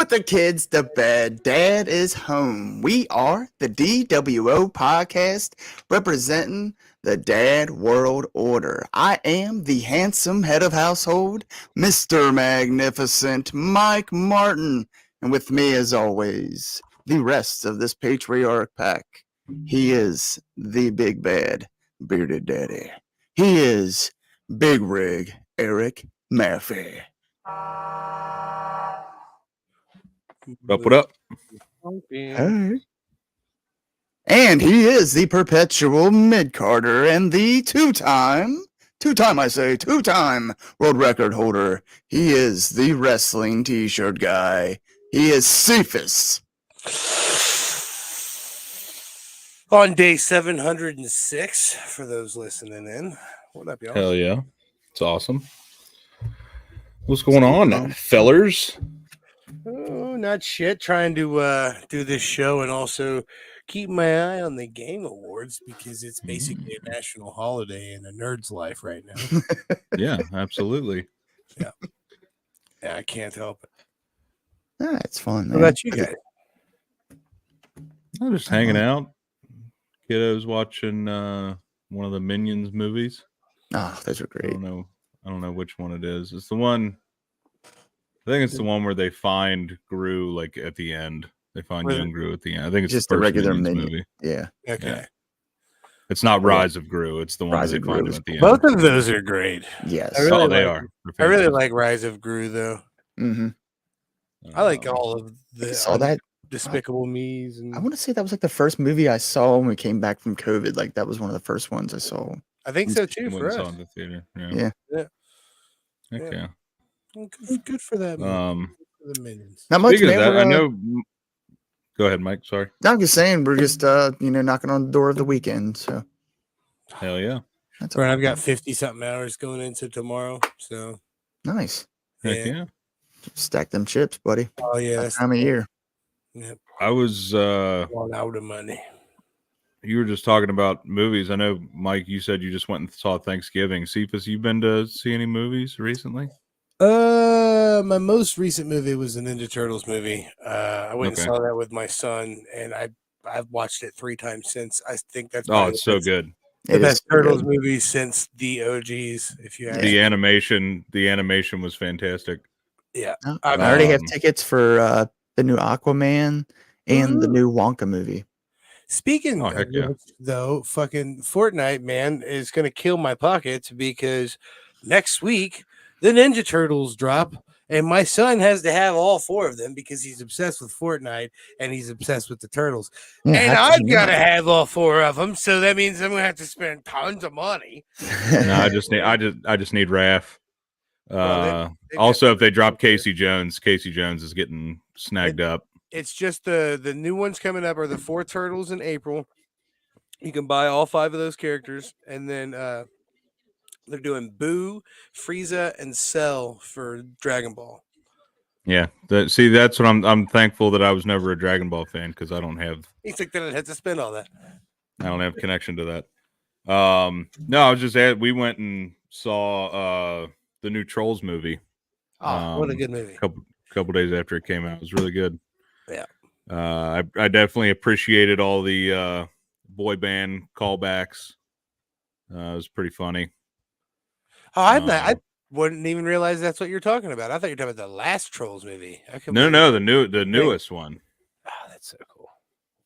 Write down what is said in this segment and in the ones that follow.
Put the kids to bed. Dad is home. We are the dWo podcast representing the Dad World Order. I am the handsome head of household, Mr. Magnificent Mike Martin. And with me, as always, the rest of this patriarch pack. He is the big bad bearded daddy. He is Big Rig Eric Murphy. What up? Hey. And he is the perpetual mid-carder and the two-time world record holder. He is the wrestling t-shirt guy. He is Cephas. On day 706, for those listening in. What up, y'all? Hell yeah. It's awesome. What's going on, fellers? Oh, not shit. Trying to do this show and also keep my eye on the Game Awards because it's basically a national holiday in a nerd's life right now. Yeah, absolutely. Yeah, I can't help it. Ah, it's fun, man. What about you guys? I'm just hanging out. Kiddo's watching one of the Minions movies. Oh, those are great. I don't know which one it is. It's the one. I think it's the one where they find Gru like at the end. They find young Gru at the end. I think it's just the a first regular Minions Minion. movie. Yeah. Okay. Yeah. It's not Rise of Gru. It's the one Rise where of they find Gru him at the end. Both of those are great. Yes. They are. I really like Rise of Gru, though. Mm-hmm. I like all of the I saw that. Despicable Me's. And I want to say that was like the first movie I saw when we came back from COVID. Like that was one of the first ones I saw. I think so too. Went For and saw us, it in the theater. Yeah. Heck yeah. Well, good for that. Movie. For the Minions. Not much, Speaking man. of that, I know. Go ahead, Mike. Sorry. No, I'm just saying we're just knocking on the door of the weekend. So Hell yeah. that's Right, I've got 50-something hours going into tomorrow. So nice. Heck yeah. Stack them chips, buddy. Oh yeah, that's time of year. Yep. I was One out of money. You were just talking about movies. I know, Mike, you said you just went and saw Thanksgiving. Cephas, you been to see any movies recently? My most recent movie was the Ninja Turtles movie. I went and saw that with my son, and I've watched it 3 times since. I think that's it's so good. The best Turtles movie since the OGs. If you ask the animation was fantastic. Yeah, I already have tickets for the new Aquaman and the new Wonka movie. Speaking of which, though, fucking Fortnite, man, is going to kill my pockets because next week the Ninja Turtles drop, and my son has to have all 4 of them because he's obsessed with Fortnite and he's obsessed with the Turtles. Yeah, and I've got to have all 4 of them, so that means I'm going to have to spend tons of money. No, I just need Raph. Also, if they drop Casey Jones is getting snagged up. It's just the new ones coming up are the 4 Turtles in April. You can buy all 5 of those characters, and then they're doing Boo, Frieza, and Cell for Dragon Ball. Yeah, that's what I'm thankful that I was never a Dragon Ball fan because I don't have. You think that I'd have to spend all that? I don't have connection to that. No, I was just we went and saw the new Trolls movie. Oh, what a good movie! Couple days after it came out, it was really good. Yeah. I definitely appreciated all the boy band callbacks. It was pretty funny. Oh, I wouldn't even realize that's what you're talking about. I thought you were talking about the last Trolls movie. No, the newest one. Oh, that's so cool.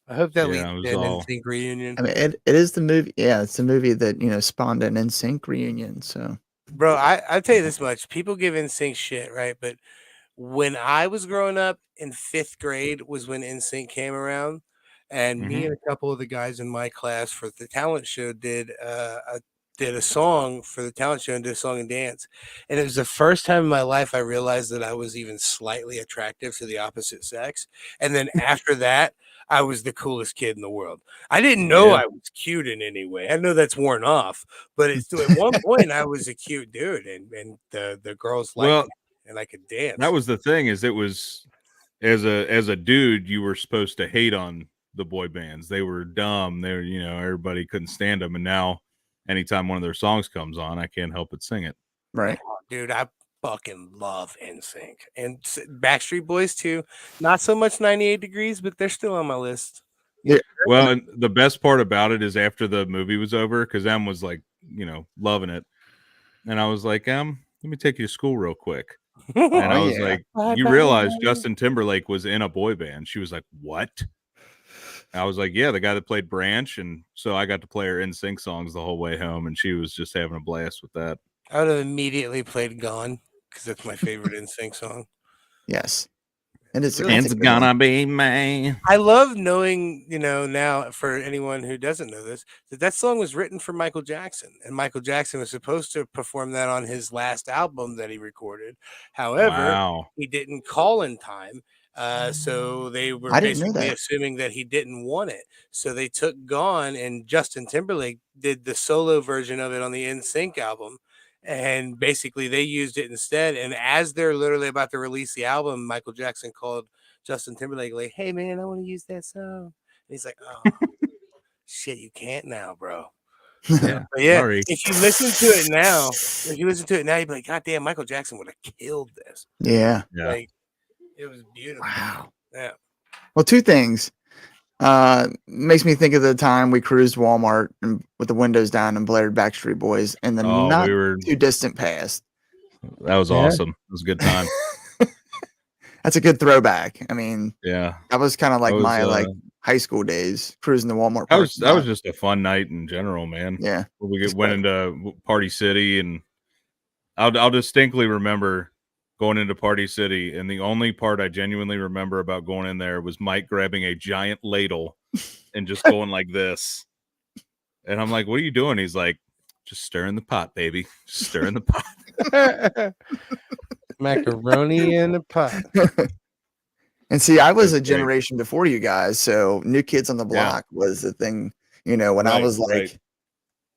I hope that leads to an NSYNC reunion. I mean, it is the movie. Yeah, it's the movie that spawned an NSYNC reunion. So, bro, I'll tell you this much: people give NSYNC shit, right? But when I was growing up in 5th grade was when NSYNC came around, and me and a couple of the guys in my class for the talent show did a song for the talent show and did a song and dance. And it was the first time in my life I realized that I was even slightly attractive to the opposite sex. And then after that, I was the coolest kid in the world. I didn't know I was cute in any way. I know that's worn off, but it's at one point I was a cute dude, and the girls liked me. And I could dance. That was the thing, is it was as a dude, you were supposed to hate on the boy bands. They were dumb. They were, everybody couldn't stand them. And now anytime one of their songs comes on, I can't help but sing it. Right. Oh, dude, fucking love NSYNC and Backstreet Boys too. Not so much 98 Degrees, but they're still on my list. Yeah. Well, and the best part about it is after the movie was over, because Em was like, loving it, and I was like, let me take you to school real quick. And I was yeah. like, you realize Justin Timberlake was in a boy band? She was like, what? I was like, yeah, the guy that played Branch. And so I got to play her NSYNC songs the whole way home, and she was just having a blast with that. I would have immediately played Gone because that's my favorite NSYNC song. Yes. And it's Really? It's gonna be me. I love knowing, now for anyone who doesn't know this, that song was written for Michael Jackson, and Michael Jackson was supposed to perform that on his last album that he recorded. However, Wow. he didn't call in time. So they were I didn't know basically that. assuming that he didn't want it. So they took Gone, and Justin Timberlake did the solo version of it on the NSYNC album. And basically they used it instead. And as they're literally about to release the album, Michael Jackson called Justin Timberlake like, hey man, I want to use that song. And he's like, oh shit, you can't now, bro. Yeah. But yeah, Sorry. if you listen to it now, you'd be like, God damn, Michael Jackson would have killed this. Yeah. Yeah. Like, it was beautiful. Wow. Yeah. Well, two things. Makes me think of the time we cruised Walmart and with the windows down and blared Backstreet Boys in the not too distant past. That was awesome. It was a good time. That's a good throwback. I mean, Yeah. that was kind of like my high school days, cruising the Walmart. That was just a fun night in general, man. Yeah. We went into Party City, and I'll distinctly remember going into Party City, and the only part I genuinely remember about going in there was Mike grabbing a giant ladle and just going like this. And I'm like, what are you doing? He's like, just stirring the pot, baby. Just stirring the pot. Macaroni in the pot. And see, I was a generation before you guys, so New Kids on the Block was the thing, when I was like,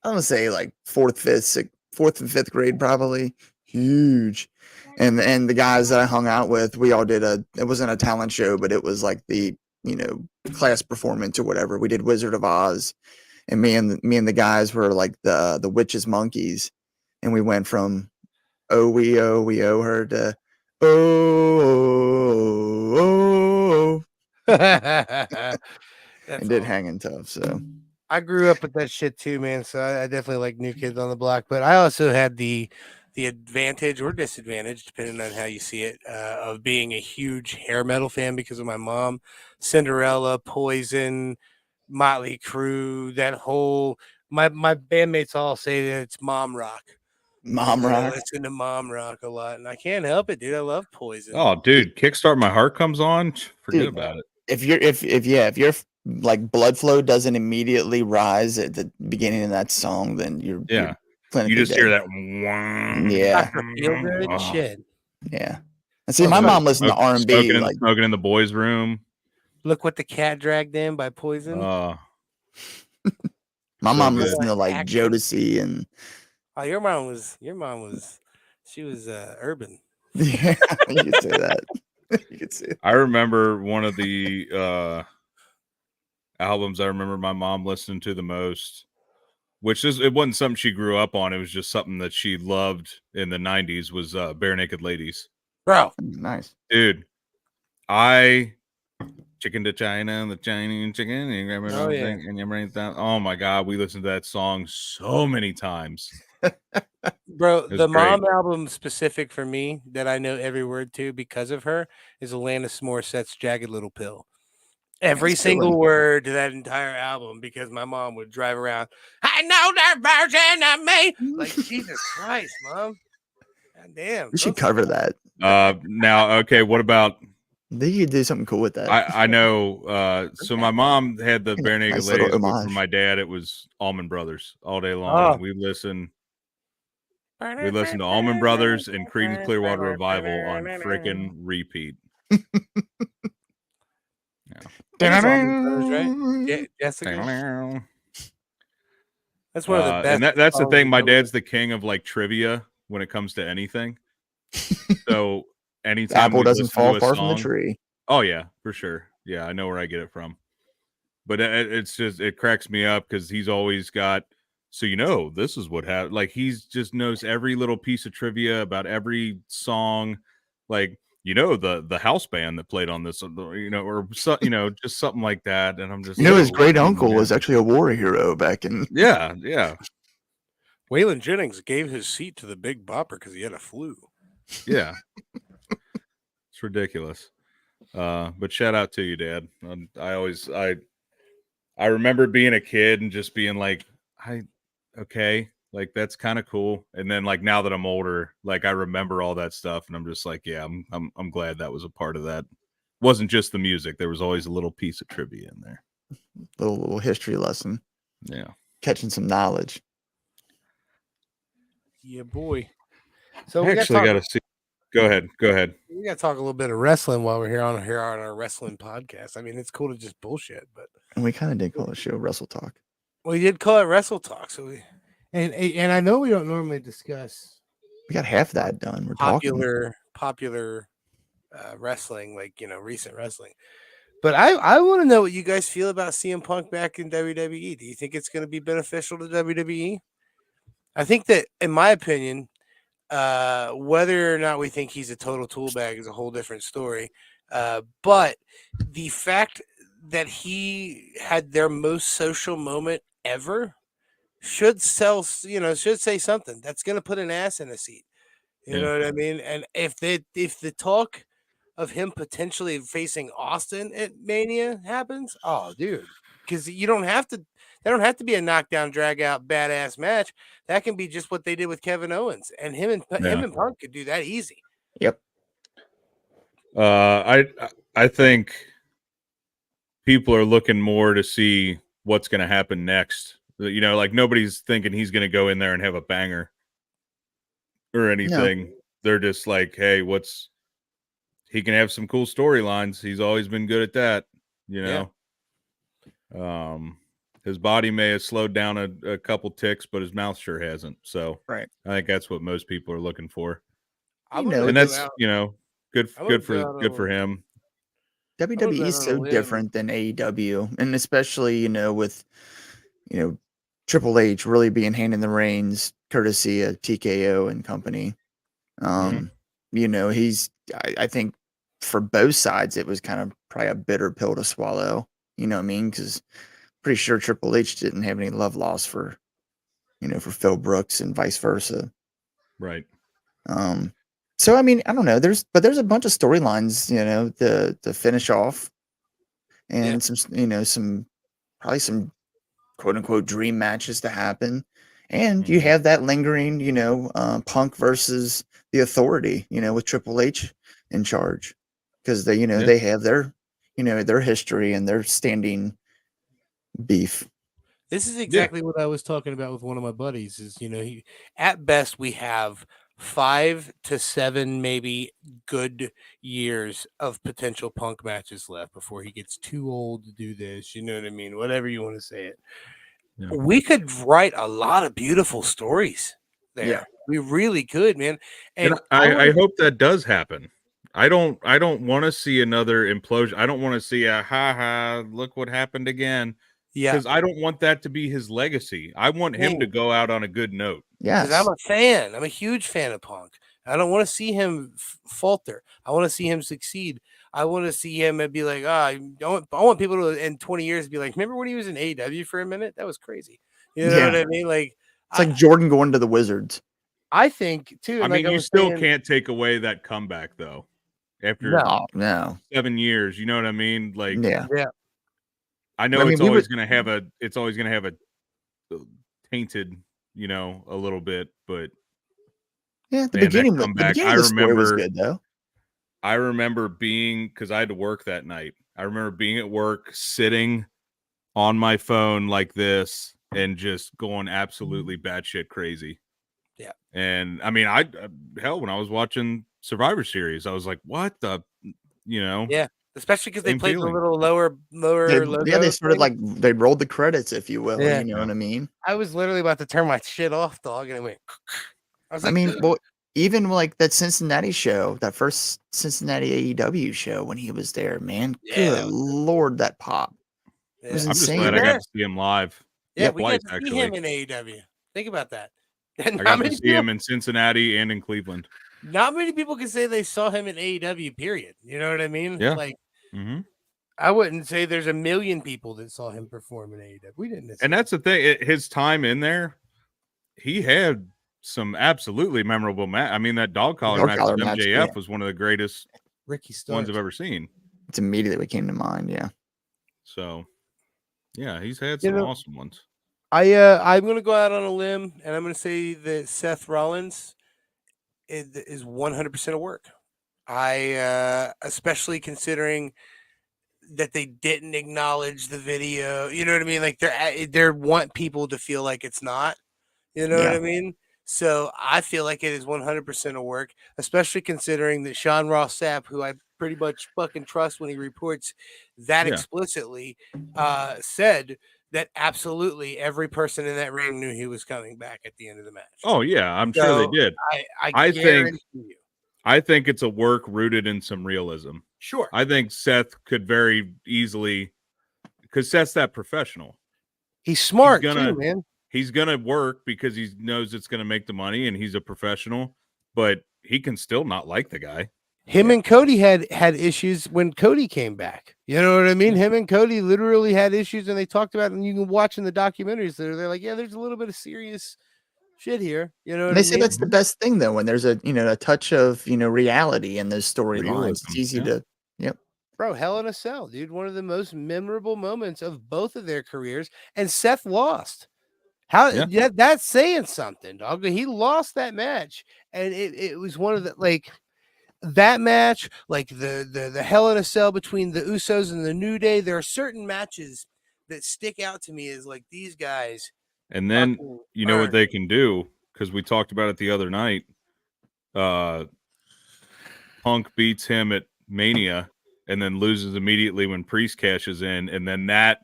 I want to say like fourth and fifth grade, probably. Huge. And the guys that I hung out with, we all did it wasn't a talent show, but it was like the, class performance or whatever. We did Wizard of Oz, and me and the guys were like the witches monkeys, and we went from we owe her to and did Hanging Tough. So I grew up with that shit too, man. So I definitely like New Kids on the Block, but I also had the advantage or disadvantage, depending on how you see it, of being a huge hair metal fan because of my mom. Cinderella, Poison, Motley Crue, that whole my bandmates all say that it's mom rock. Mom rock. I listen to mom rock a lot, and I can't help it, dude. I love Poison. Oh, dude, Kickstart My Heart comes on. Forget about it. If your like blood flow doesn't immediately rise at the beginning of that song, then you're you just hear that. Yeah. Feel good shit. Yeah. And see, my mom listened to R&B, smoking in the boys' room. Look What the Cat Dragged In by Poison. My mom listened to like Jodeci and. Oh, your mom was. She was urban. Yeah, you could say that. You could say. I remember one of the albums I remember my mom listening to the most, it wasn't something she grew up on. It was just something that she loved in the 90s, was Bare Naked Ladies. Bro. Nice. Dude, Chicken to China, the Chinese chicken, and you bring it down. Oh my God, we listened to that song so many times. Bro, the Mom album specific for me that I know every word to because of her is Alanis Morissette's Jagged Little Pill. Every single word to that entire album, because my mom would drive around. I know that version of me. Like, Jesus Christ, Mom. God damn. You should cover that. Now, okay, what about? You could do something cool with that. I know. So my mom had the Bare Naked Ladies. For my dad, it was Allman Brothers all day long. Oh. We listened to Allman Brothers and Creedence Clearwater Revival on freaking repeat. Right? Jessica. That's one of the best. And that's the thing. My dad's the king of like trivia when it comes to anything. So anytime apple doesn't fall far from the tree. Oh yeah, for sure. Yeah, I know where I get it from. But it cracks me up because he's always got so this is what happened. Like he's just knows every little piece of trivia about every song, like the house band that played on this, or so, just something like that. And I'm just his so great uncle man. was actually a war hero back in. Yeah. Waylon Jennings gave his seat to the Big Bopper because he had a flu. Yeah. It's ridiculous. But shout out to you, Dad. I remember being a kid and just being like, okay, like that's kind of cool. And then like now that I'm older, like I remember all that stuff, and I'm just like, yeah, I'm glad that was a part of that. It wasn't just the music. There was always a little piece of trivia in there. Little history lesson. Yeah. Catching some knowledge. Yeah, boy. So I actually got to see. Go ahead. We got to talk a little bit of wrestling while we're here on our wrestling podcast. I mean, it's cool to just bullshit, but and we kind of did call the show WrestleTalk. We did call it WrestleTalk, so and I know we don't normally discuss. We got half that done. We're popular wrestling, like recent wrestling. But I want to know what you guys feel about CM Punk back in WWE. Do you think it's going to be beneficial to WWE? I think that, in my opinion, whether or not we think he's a total tool bag is a whole different story. But the fact that he had their most social moment ever should say something. That's going to put an ass in a seat. You know what I mean? And if the talk of him potentially facing Austin at Mania happens, oh, dude, because they don't have to be a knockdown, drag out, badass match. That can be just what they did with Kevin Owens, and him and Punk could do that easy. Yep. I think people are looking more to see what's going to happen next. Like nobody's thinking he's going to go in there and have a banger or anything. No. They're just like, hey, he can have some cool storylines. He's always been good at that, His body may have slowed down a couple ticks, but his mouth sure hasn't. So right. I think that's what most people are looking for. And that's good for him. WWE is so different than AEW, and especially with Triple H really being handing the reins courtesy of TKO and company. He's I think for both sides it was kind of probably a bitter pill to swallow. You know what I mean? Because pretty sure Triple H didn't have any love lost for for Phil Brooks and vice versa. Right. So I mean, I don't know. There's a bunch of storylines, to finish off, and some probably some quote unquote dream matches to happen, and you have that lingering, Punk versus the Authority, with Triple H in charge, because they they have their their history and their standing beef. This is exactly what I was talking about with one of my buddies. Is at best we have 5 to 7 maybe good years of potential Punk matches left before he gets too old to do this. You know what I mean? Whatever you want to say it. Yeah. We could write a lot of beautiful stories there. Yeah. We really could, man. And I hope that does happen. I don't want to see another implosion. I don't want to see look what happened again. Yeah, because I don't want that to be his legacy. I want him to go out on a good note. Yeah, because I'm a fan. I'm a huge fan of Punk. I don't want to see him falter. I want to see him succeed. I want to see him and be like, I want people to in 20 years be like, remember when he was in AEW for a minute? That was crazy. You know what I mean? Like it's like Jordan going to the Wizards. I think too. I mean, you still can't take away that comeback though. After 7 years, you know what I mean? Like yeah. I know it's always going to have a tainted, a little bit, but the beginning of the story was good though. I remember because I had to work that night. I remember being at work, sitting on my phone like this and just going absolutely batshit crazy. Yeah. And I mean, when I was watching Survivor Series, I was like, what the, Yeah. Especially because they played a little lower logo. Yeah, they sort of like they rolled the credits, if you will. Yeah. You know what I mean? I was literally about to turn my shit off, dog, and it went. I mean, well, even like that Cincinnati show, that first Cincinnati AEW show when he was there, man. Good Lord, that pop! It was insane. I'm just glad I got to see him live. Yeah, we twice got to see actually. him in AEW. Think about that. I got to see him in Cincinnati and in Cleveland. Not many people can say they saw him in AEW, period. You know what I mean? Yeah. Like, Mm-hmm. I wouldn't say there's a million people that saw him perform in AEW. We didn't. And that's the thing. His time in there, he had some absolutely memorable match. I mean, that dog collar match with MJF was one of the greatest Ricky ones I've ever seen. It's immediately what came to mind. Yeah. So, yeah, he's had some awesome ones. I'm going to go out on a limb, and I'm going to say that Seth Rollins is 100% of work. Especially considering that they didn't acknowledge the video. You know what I mean? Like they want people to feel like it's not. You know what I mean? So I feel like it is 100% of work, especially considering that Sean Ross Sapp, who I pretty much fucking trust when he reports that explicitly, said that absolutely every person in that ring knew he was coming back at the end of the match. Oh yeah, I'm sure they did. I think it's a work rooted in some realism. Sure. I think Seth could very easily, because Seth's that professional. He's smart too, man. He's gonna work because he knows it's gonna make the money, and he's a professional. But he can still not like the guy. Him and Cody had issues when Cody came back. You know what I mean? Him and Cody literally had issues, and they talked about it. And you can watch in the documentaries. They're like, yeah, there's a little bit of serious shit here. You know what I mean? They say that's the best thing though, when there's a touch of reality in those storylines. It's easy to Bro, Hell in a Cell, dude. One of the most memorable moments of both of their careers, and Seth lost. That's saying something, dog. He lost that match, and it was one of the that match, like the Hell in a Cell between the Usos and the New Day. There are certain matches that stick out to me as like these guys. And then you know what they can do, because we talked about it the other night. Punk beats him at Mania and then loses immediately when Priest cashes in, and then that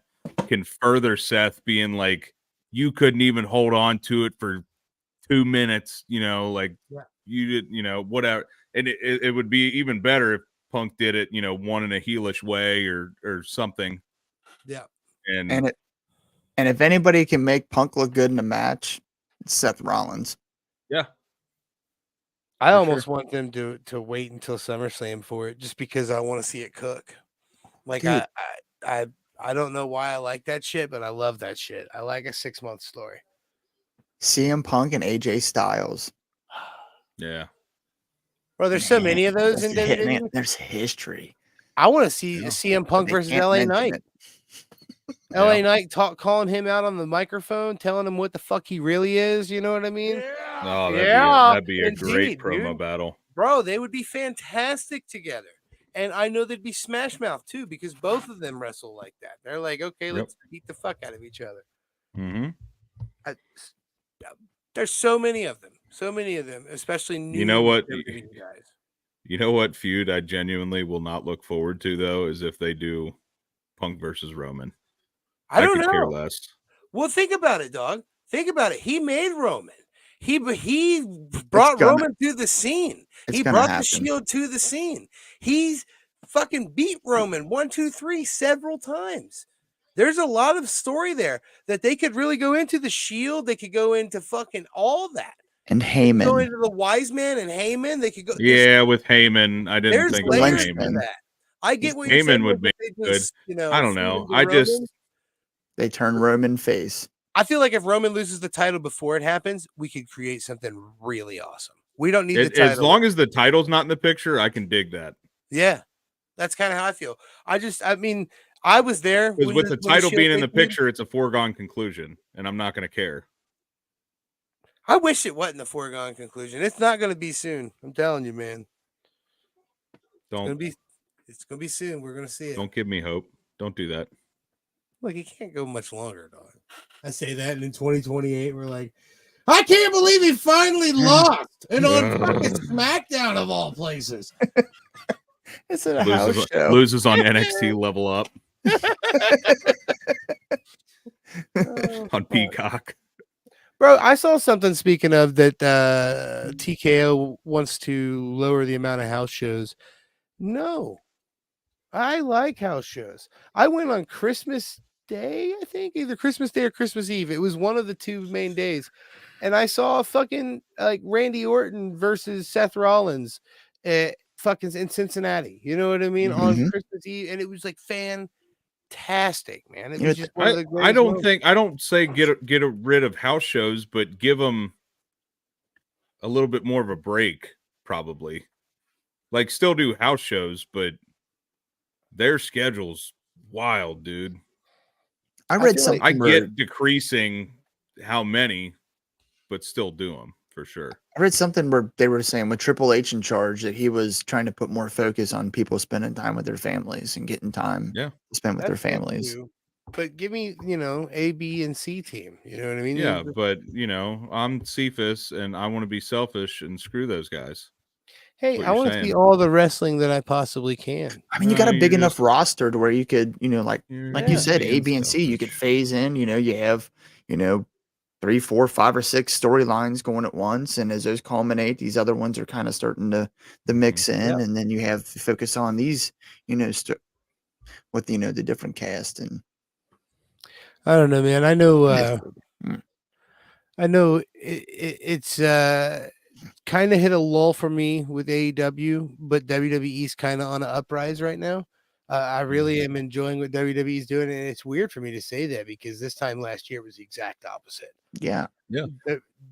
can further Seth being like, you couldn't even hold on to it for 2 minutes, you did, whatever. And it would be even better if Punk did it, one in a heelish way or something. Yeah. And if anybody can make Punk look good in a match, it's Seth Rollins. Yeah. I almost want them to wait until SummerSlam for it, just because I want to see it cook. Like, dude, I don't know why I like that shit, but I love that shit. I like a 6-month story. CM Punk and AJ Styles. Yeah. Bro, there's so many of those in WWE. There's history. I want to see CM Punk versus LA Knight. LA Knight calling him out on the microphone, telling him what the fuck he really is. You know what I mean? Yeah. Oh, that'd be a great promo battle. Bro, they would be fantastic together. And I know they'd be Smash Mouth too, because both of them wrestle like that. They're like, okay, let's beat the fuck out of each other. Mm-hmm. There's so many of them, especially new. You know what? Guys. You know what feud I genuinely will not look forward to, though, is if they do Punk versus Roman. I don't know. Care less. Well, think about it, dog. Think about it. He made Roman. He brought Roman to the scene. He brought the Shield to the scene. He's fucking beat Roman 1, 2, 3 several times. There's a lot of story there that they could really go into. The Shield. They could go into fucking all that. And Heyman. Go into the Wise Man and Heyman. They could go. Yeah, with Heyman, I didn't think of Heyman. That. I get what Heyman would be good. I don't know. They turn Roman face. I feel like if Roman loses the title before it happens, we could create something really awesome. We don't need the title. As long as the title's not in the picture, I can dig that. Yeah, that's kind of how I feel. I mean, I was there. Because with the title being in the picture, it's a foregone conclusion, and I'm not going to care. I wish it wasn't a foregone conclusion. It's not going to be soon. I'm telling you, man. It's going to be soon. We're going to see it. Don't give me hope. Don't do that. Look, it can't go much longer, dog. I say that, and in 2028, we're like, I can't believe he finally lost, and on fucking SmackDown of all places. It's a house show. Loses on NXT Level Up. On Peacock. Bro, I saw something, speaking of that, TKO wants to lower the amount of house shows. No. I like house shows. I went on Christmas Day, I think, either Christmas Day or Christmas Eve. It was one of the two main days. And I saw fucking like Randy Orton versus Seth Rollins fucking in Cincinnati. You know what I mean? On Mhm. Christmas Eve. And it was like fantastic, man. It You know, was just one of the I greatest don't moments. think I don't say get rid of house shows, but give them a little bit more of a break, probably. Like still do house shows, but their schedule's wild, dude. I I read feel like I something where get decreasing how many, but still do them for sure. I read something where they were saying with Triple H in charge that he was trying to put more focus on people spending time with their families and getting time Yeah. to spend with their that's good families. too. But give me, A, B, and C team. You know what I mean? Yeah, but I'm Cephas and I want to be selfish and screw those guys. Hey, What I you're want to see saying. all the wrestling that I possibly can. I mean, you got a big You're enough just roster to where you could, you're like you Yeah. just said, A, being B, and C, you could selfish. phase in, you have, 3, 4, 5, or 6 storylines going at once. And as those culminate, these other ones are kind of starting to Mhm. mix in. And then you have to focus on these, with, the different cast and I don't know, man. I know. yes. Mm. I know it's kind of hit a lull for me with AEW, but WWE's kind of on an uprise right now. I really am enjoying what WWE's doing, and it's weird for me to say that because this time last year was the exact opposite. Yeah. Yeah.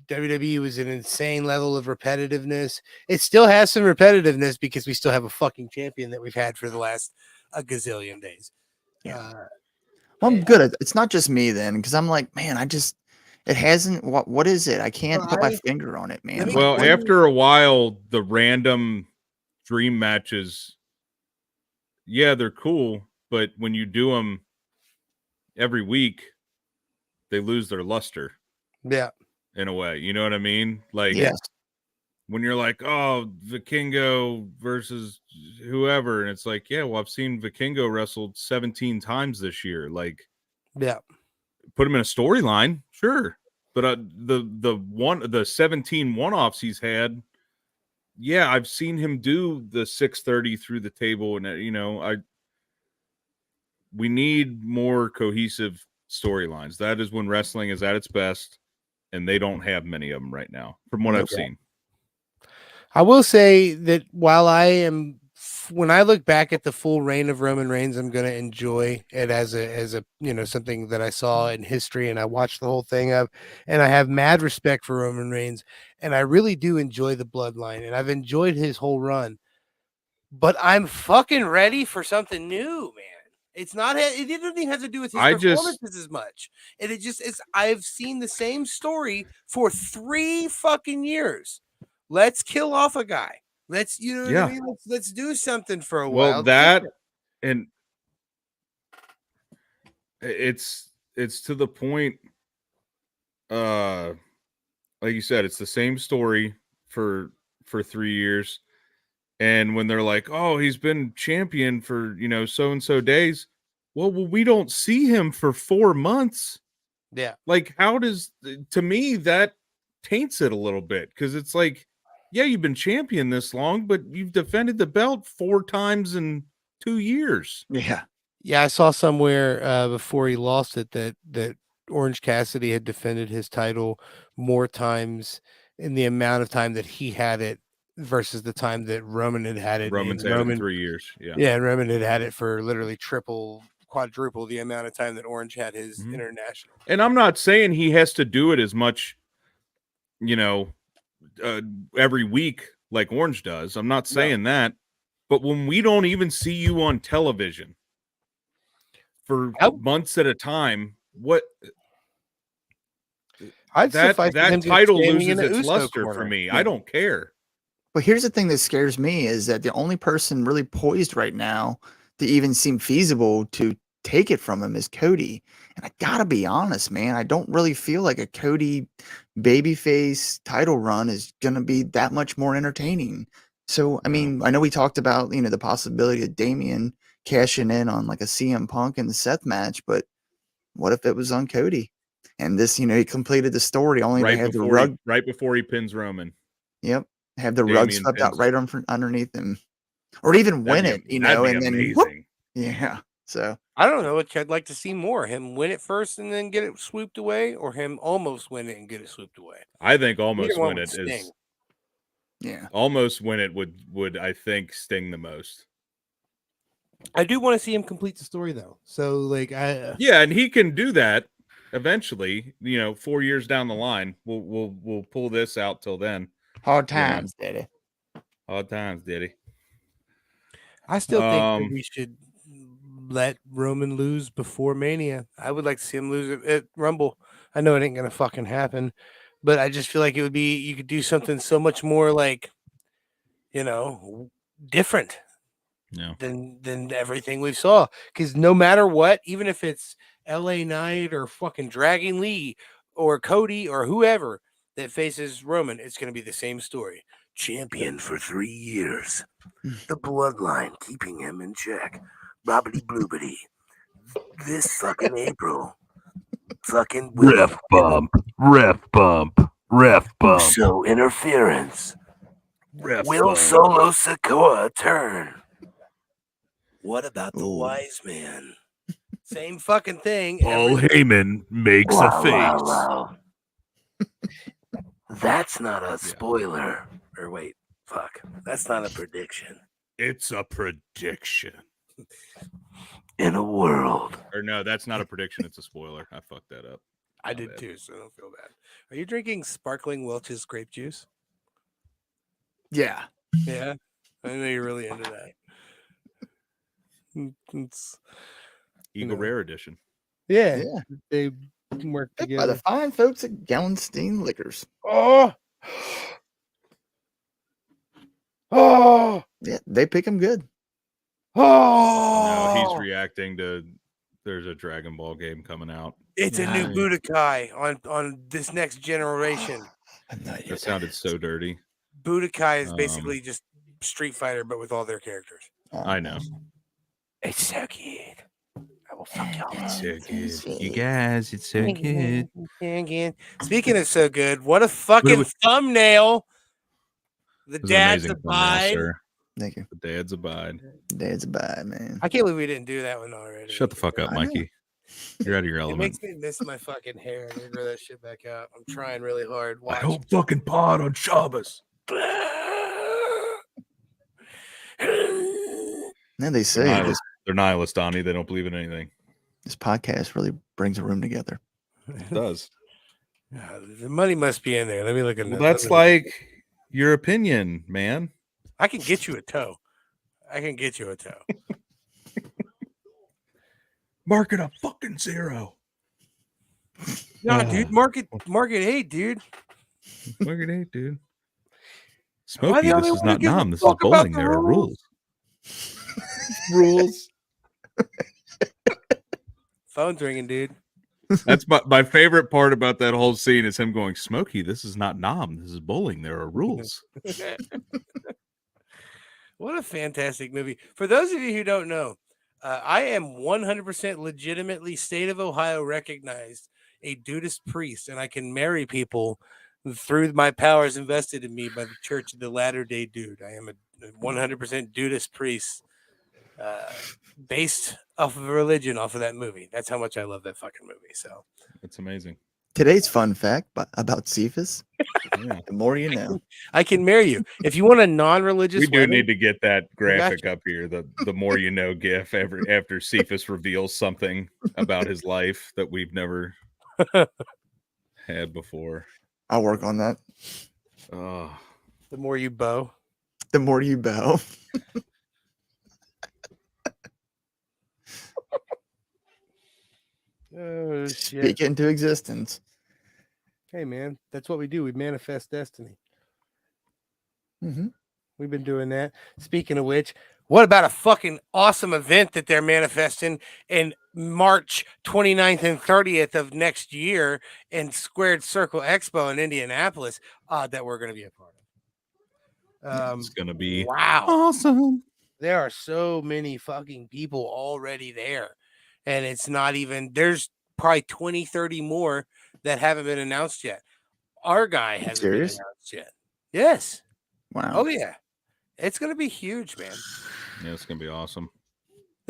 WWE was an insane level of repetitiveness. It still has some repetitiveness because we still have a fucking champion that we've had for the last a gazillion days. Yeah. Uh, Well, I'm and good. It's not just me then, because I'm like, man, it hasn't. What is it? I so can't put my finger on it, let man. me Like, Well, what? after a while, the random dream matches, yeah, they're cool, but when you do them every week, they lose their luster yeah. in a way. You know what I mean? Like Yes. when you're like, oh, Vikingo versus whoever, and it's like, yeah, well, I've seen Vikingo wrestled 17 times this year. Like, Yeah. put him in a storyline, sure, but the 17 one-offs he's had, yeah, I've seen him do the 630 through the table, and we need more cohesive storylines. That is when wrestling is at its best, and they don't have many of them right now, from what Nope. I've seen. I will say that while when I look back at the full reign of Roman Reigns, I'm going to enjoy it as a something that I saw in history and I watched the whole thing of, and I have mad respect for Roman Reigns, and I really do enjoy the bloodline, and I've enjoyed his whole run. But I'm fucking ready for something new, man. It's not. It doesn't even have to do with his I just performances as much. And it just is. I've seen the same story for 3 fucking years. Let's kill off a guy. Let's, you know what I Yeah. mean? Let's do something for a well while. that and it's to the point, like you said, it's the same story for 3 years. And when they're like, oh, he's been champion for, so and so days. Well, we don't see him for 4 months. Yeah. Like, how does, to me, that taints it a little bit? Because it's like, yeah, you've been champion this long, but you've defended the belt 4 times in 2 years. Yeah. Yeah, I saw somewhere before he lost it that Orange Cassidy had defended his title more times in the amount of time that he had it versus the time that Roman had it. Roman's And had it in Roman, 3 years. Yeah. yeah, and Roman had it for literally triple, quadruple the amount of time that Orange had his Mhm. international. And I'm not saying he has to do it as much, every week like Orange does. I'm not saying that. But when we don't even see you on television for months at a time, I'd suffice with him that just title standing in loses the its Uso luster corner. for me. Yeah. I don't care. But here's the thing that scares me is that the only person really poised right now to even seem feasible to take it from him is Cody. And I gotta be honest, man, I don't really feel like a Cody babyface title run is gonna be that much more entertaining. So, I No. mean, I know we talked about, the possibility of Damian cashing in on like a CM Punk and the Seth match, but what if it was on Cody? And this, he completed the story only to have the rug. Right before he pins Roman. Yep. Have the rug Damian swept out pins right him. underneath him. Or even win it, That'd be and then whoop. amazing. Yeah. So I don't know which I'd like to see more: him win it first and then get it swooped away, or him almost win it and get it swooped away. I think Either almost one win would it is sting. yeah, almost win it would I think sting the most. I do want to see him complete the story though. So like Yeah, and he can do that eventually. 4 years down the line, we'll pull this out. Till then, hard you know. times, Daddy. Hard times, Diddy. I still think that we should let Roman lose before Mania. I would like to see him lose at Rumble. I know it ain't gonna fucking happen, but I just feel like it would be, you could do something so much more like, different Yeah. than everything we saw. Because no matter what, even if it's LA Knight or fucking Dragon Lee or Cody or whoever that faces Roman, it's gonna be the same story. Champion for 3 years. The bloodline keeping him in check. Bobbity bloobity. This fucking April. Fucking Ref bump. Uso interference. Ref Will bump. Solo Sikoa turn? What about the Ooh. wise man? Same fucking thing. Paul Heyman makes a face. That's not a spoiler. Or wait, fuck. That's not a prediction. It's a prediction. In a world. Or no, that's not a prediction. It's a spoiler. I fucked that up. I did too, so don't feel bad. Are you drinking sparkling Welch's grape juice? Yeah. Yeah. I know you're really into that. It's, Eagle Rare Edition. yeah. Yeah. They work Picked by the together. fine folks at Gallenstein Liquors. Oh. Oh. Yeah, they pick them good. Oh. No, he's reacting to. There's a Dragon Ball game coming out. It's a new Nice. Budokai on this next generation. That sounded so dirty. Budokai is basically just Street Fighter, but with all their characters. I know. It's so good. I will fuck y'all up. So good. You guys, it's so good. Speaking of so good, what a fucking thumbnail. The It was an Dad's amazing thumbnail, Abide. sir. Thank you. The Dad's Abide. Dad's bad, man. I can't believe we didn't do that one already. Shut the fuck up, I know. Mikey. You're out of your It element. makes me miss my fucking hair. I need to grow that shit back out. I'm trying really hard. I Watch. don't fucking pod on Shabbos. Now they say They're nihilist, Donnie. They don't believe in anything. this podcast really brings a room together. It does. The money must be in there. Let me look at Well, that's like your opinion, man. I can get you a toe. I can get you a toe. Mark it a fucking 0. No, dude, market 8, dude. Look at it, dude. Am I Smokey, the this only is one who not gives a nom. This is fuck about bowling. the There are rules? rules. Phone's ringing, dude. That's my favorite part about that whole scene is him going, Smokey, this is not nom. This is bowling. There are rules. What a fantastic movie. For those of you who don't know, I am 100% legitimately state of Ohio recognized a Dudist priest, and I can marry people through my powers invested in me by the Church of the Latter-day Dude. I am a 100% Dudist priest based off of a religion, off of that movie. That's how much I love that fucking movie. So That's amazing. Today's fun fact about Cephas. Yeah. The more you know. I can marry you. If you want a non-religious We do wedding, need to get that graphic up here. The more you know gif after Cephas reveals something about his life that we've never had before. I'll work on that. Oh, the more you bow. The more you bow. Oh, shit. Speak into existence. Hey, man, that's what we do. We manifest destiny. Mm-hmm. We've been doing that. Speaking of which, what about a fucking awesome event that they're manifesting in March 29th and 30th of next year in Squared Circle Expo in Indianapolis that we're going to be a part of? it's gonna be wow. awesome. There are so many fucking people already there. And it's not even, there's probably 20, 30 more that haven't been announced yet. Our guy hasn't serious? been announced yet. Yes. Wow. Oh, yeah. It's going to be huge, man. Yeah, it's gonna be awesome.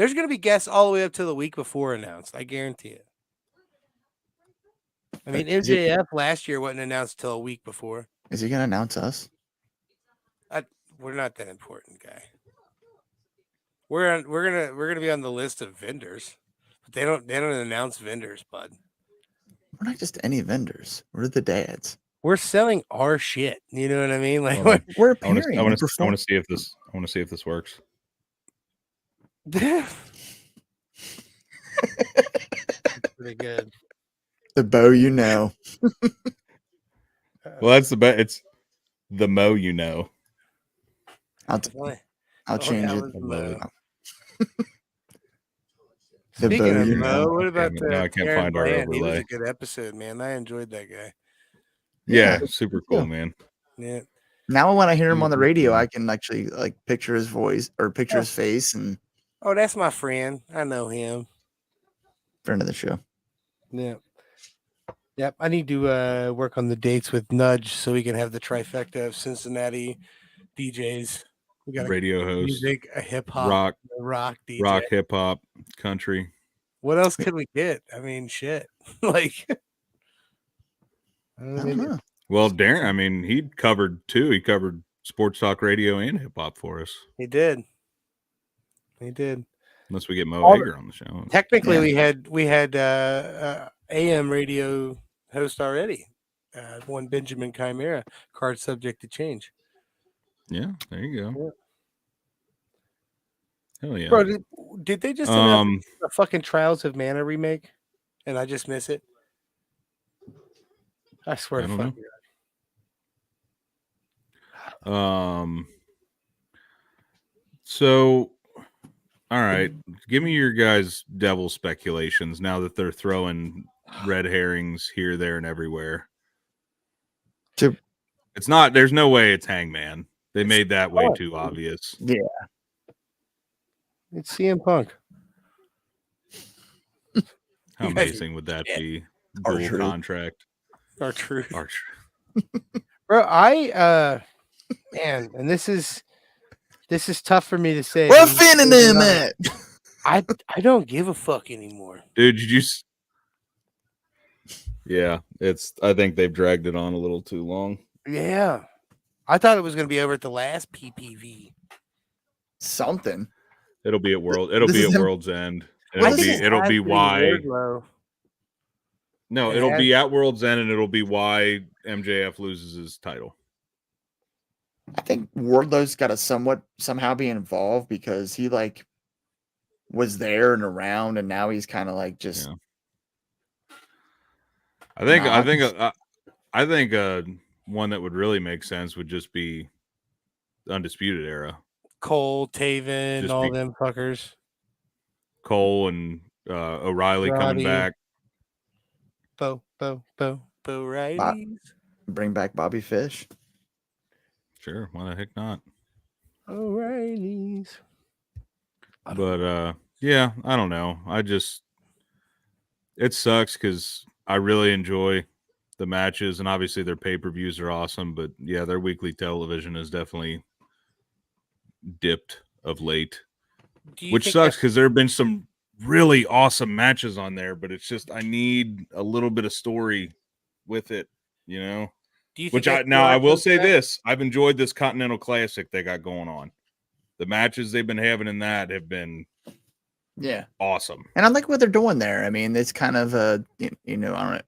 There's going to be guests all the way up to the week before announced. I guarantee it. I mean, Is he, MJF last year wasn't announced till a week before. is he gonna announce us? We're not that important, guy. We're gonna be on the list of vendors, but they don't announce vendors, bud. We're not just any vendors. We're the dads. We're selling our shit. You know what I mean? Like, Hold on. We're I want appearing. to and see performing. if this. I want to see if this works. pretty good. The bow, you know. Well, that's the best. It's the Mo, you know. I'll Oh, change that it. was I love Mo. it. The Speaking bow, of you Mo, know. what about Damn it, now I can't Aaron find our Bland? He was overlay. a good episode, man. I enjoyed that guy. Yeah, Yeah, super yeah. cool, man. Yeah. Now when I hear him on the Super radio, cool. I can actually like picture his voice or picture his face and Oh, that's my friend. I know him. friend of the show. Yeah. Yep. I need to work on the dates with Nudge so we can have the trifecta of Cincinnati DJs. We got Radio host, music, a hip hop, rock DJ. rock, hip hop, country. What else could we get? I mean, shit. Like, I don't know. Well, Darren, I mean, he covered too. He covered sports talk radio and hip hop for us. He did. He did. Unless we get Mo All- Hager on the show. Technically, Yeah. we had AM radio host already. One Benjamin Chimera, card subject to change. Yeah, there you go. Hell yeah. Bro, did they just announce a fucking Trials of Mana remake? And I just miss it? I swear I to don't fuck know. So, all right, give me your guys' devil speculations now that they're throwing red herrings here, there, and everywhere. It's not. There's no way it's Hangman. They made that way too obvious. Yeah. It's CM Punk. How You guys amazing would that be? R-Truth. Dual contract. R-Truth. R-Truth. Bro, man, and this is tough for me to say. Where Finn and them at? I don't give a fuck anymore. Dude, did you? Yeah, I think they've dragged it on a little too long. Yeah. I thought it was going to be over at the last PPV. Something. It'll be at World's End. And it'll be why. No, it'll be at World's End, and it'll be why MJF loses his title. I think Wardlow's got to somehow be involved because he like was there and around, and now he's kind of like just. Yeah. I think one that would really make sense would just be the Undisputed Era. Cole, Taven, Just all them fuckers. Cole and O'Reilly coming back. Bo Riley's. Bring back Bobby Fish. Sure, why the heck not? O'Reilly's. But yeah, I don't know. It sucks because I really enjoy the matches, and obviously their pay-per-views are awesome. But yeah, their weekly television is definitely dipped of late, which sucks because there have been some really awesome matches on there. But it's just I need a little bit of story with it, you know. I will say this: I've enjoyed this Continental Classic they got going on. The matches they've been having in that have been awesome, and I like what they're doing there. I mean, it's kind of a I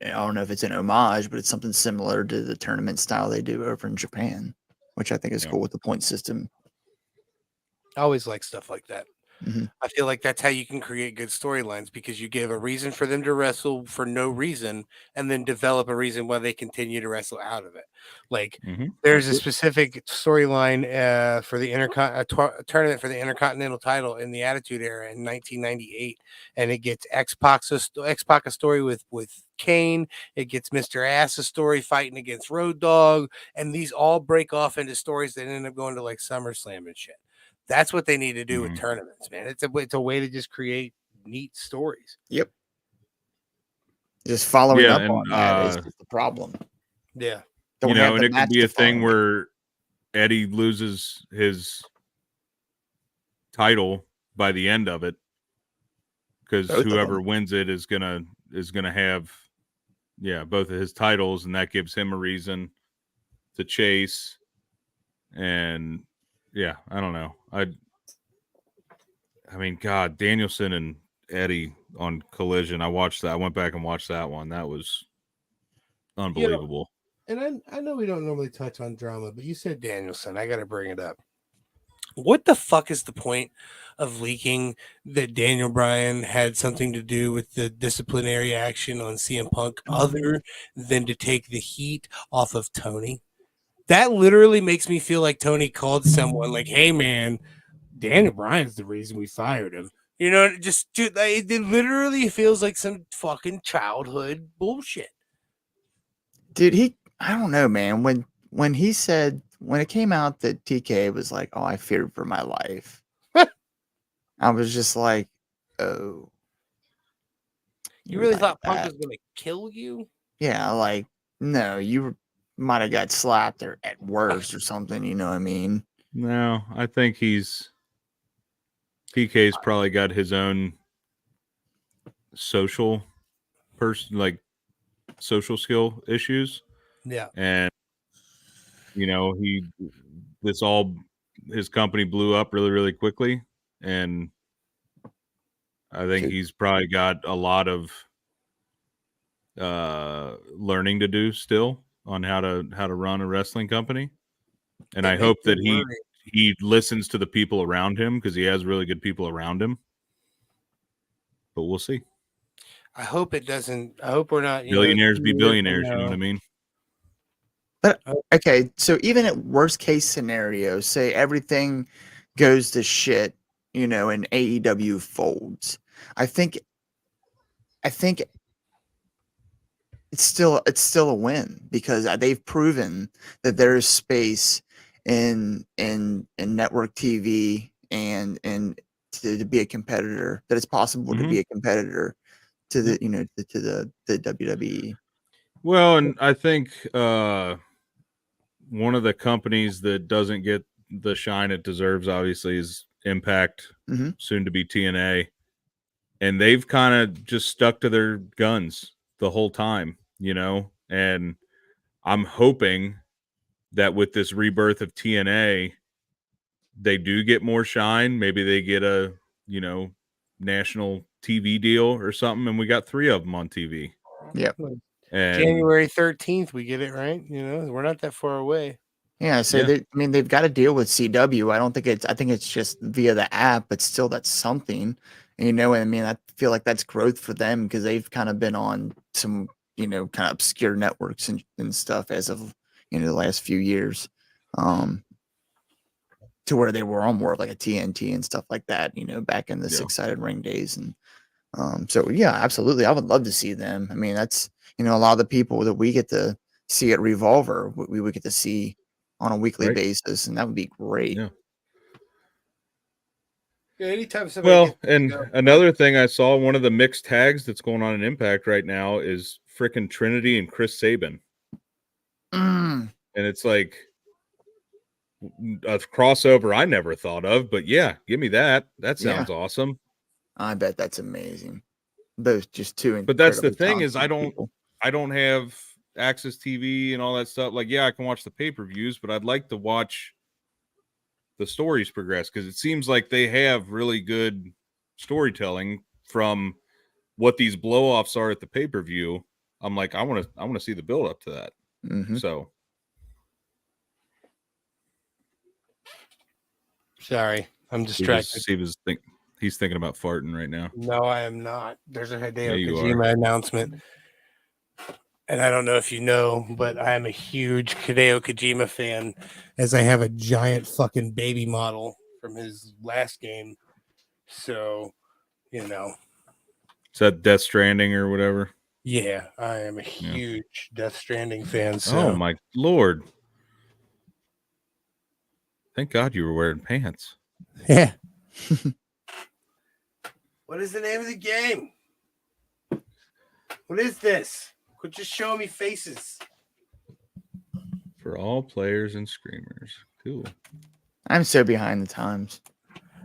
don't know if it's an homage, but it's something similar to the tournament style they do over in Japan, which I think is cool with the point system. I always like stuff like that. Mm-hmm. I feel like that's how you can create good storylines because you give a reason for them to wrestle for no reason and then develop a reason why they continue to wrestle out of it. Like there's a specific storyline for the tournament for the Intercontinental title in the Attitude Era in 1998, and it gets X-Pac a story with Kane. It gets Mr. Ass a story fighting against Road Dogg, and these all break off into stories that end up going to like SummerSlam and shit. That's what they need to do with tournaments, man. It's a way to just create neat stories. Yep. Just following up on that is the problem. Yeah. And it could be a thing where Eddie loses his title by the end of it, because Both of whoever them. wins it is gonna have both of his titles, and that gives him a reason to chase. And yeah, I don't know. I mean, God, Danielson and Eddie on Collision. I watched that. I went back and watched that one. That was unbelievable. And I know we don't normally touch on drama, but you said Danielson. I got to bring it up. What the fuck is the point of leaking that Daniel Bryan had something to do with the disciplinary action on CM Punk other than to take the heat off of Tony? That literally makes me feel like Tony called someone like, "Hey man, Daniel Bryan's the reason we fired him." You know, just dude, like, it literally feels like some fucking childhood bullshit. Dude, I don't know, man. When he said, when it came out that TK was like, "Oh, I feared for my life," I was just like, "Oh, You really like thought Punk that?" was gonna kill you? Yeah, like, no, you might have got slapped or at worst or something. You know what I mean? No, I think PK's probably got his own social social skill issues. Yeah. And his company blew up really, really quickly. And I think Dude. he's probably got a lot of learning to do still on how to run a wrestling company. And I hope that he listens to the people around him, because he has really good people around him. But we'll see. I hope it doesn't. I hope we're not. Billionaires be billionaires. You know what I mean? But okay, so even at worst case scenario, say everything goes to shit, and AEW folds. I think it's still a win, because they've proven that there is space in network TV and to be a competitor, that it's possible to be a competitor to the to the WWE. Well, and I think one of the companies that doesn't get the shine it deserves, obviously, is Impact, soon to be TNA. And they've kind of just stuck to their guns the whole time, and I'm hoping that with this rebirth of TNA, they do get more shine. Maybe they get a, national TV deal or something, and we got 3 of them on TV. Yep. And January 13th, we get it right. We're not that far away. Yeah, so they've got to deal with CW. I think it's just via the app, but still that's something. And, I feel like that's growth for them, because they've kind of been on some, kind of obscure networks and stuff as of, the last few years. To where they were on more of like a TNT and stuff like that, back in the 6-sided ring days. And so yeah, absolutely. I would love to see them. I mean, that's, a lot of the people that we get to see at Revolver, we would get to see on a weekly basis, and that would be great. Yeah. Anytime somebody. Well, and another thing I saw, one of the mixed tags that's going on in Impact right now is frickin' Trinity and Chris Sabin. And it's like a crossover I never thought of, but yeah, give me that. That sounds awesome. I bet that's amazing. Both just two. But that's the thing, is I don't have Access TV and all that stuff. Like, yeah, I can watch the pay-per-views, but I'd like to watch the stories progress, because it seems like they have really good storytelling from what these blow-offs are at the pay-per-view. I'm like, I want to see the build up to that. So sorry, I'm distracted. He's thinking about farting right now. No, I am not. There's a Hideo Kojima announcement. And I don't know if you know, but I am a huge Hideo Kojima fan, as I have a giant fucking baby model from his last game. So, Is that Death Stranding or whatever? Yeah, I am a huge Death Stranding fan. So. Oh my Lord. Thank God you were wearing pants. Yeah. What is the name of the game? What is this? Quit just showing me faces. For all players and screamers. Cool. I'm so behind the times.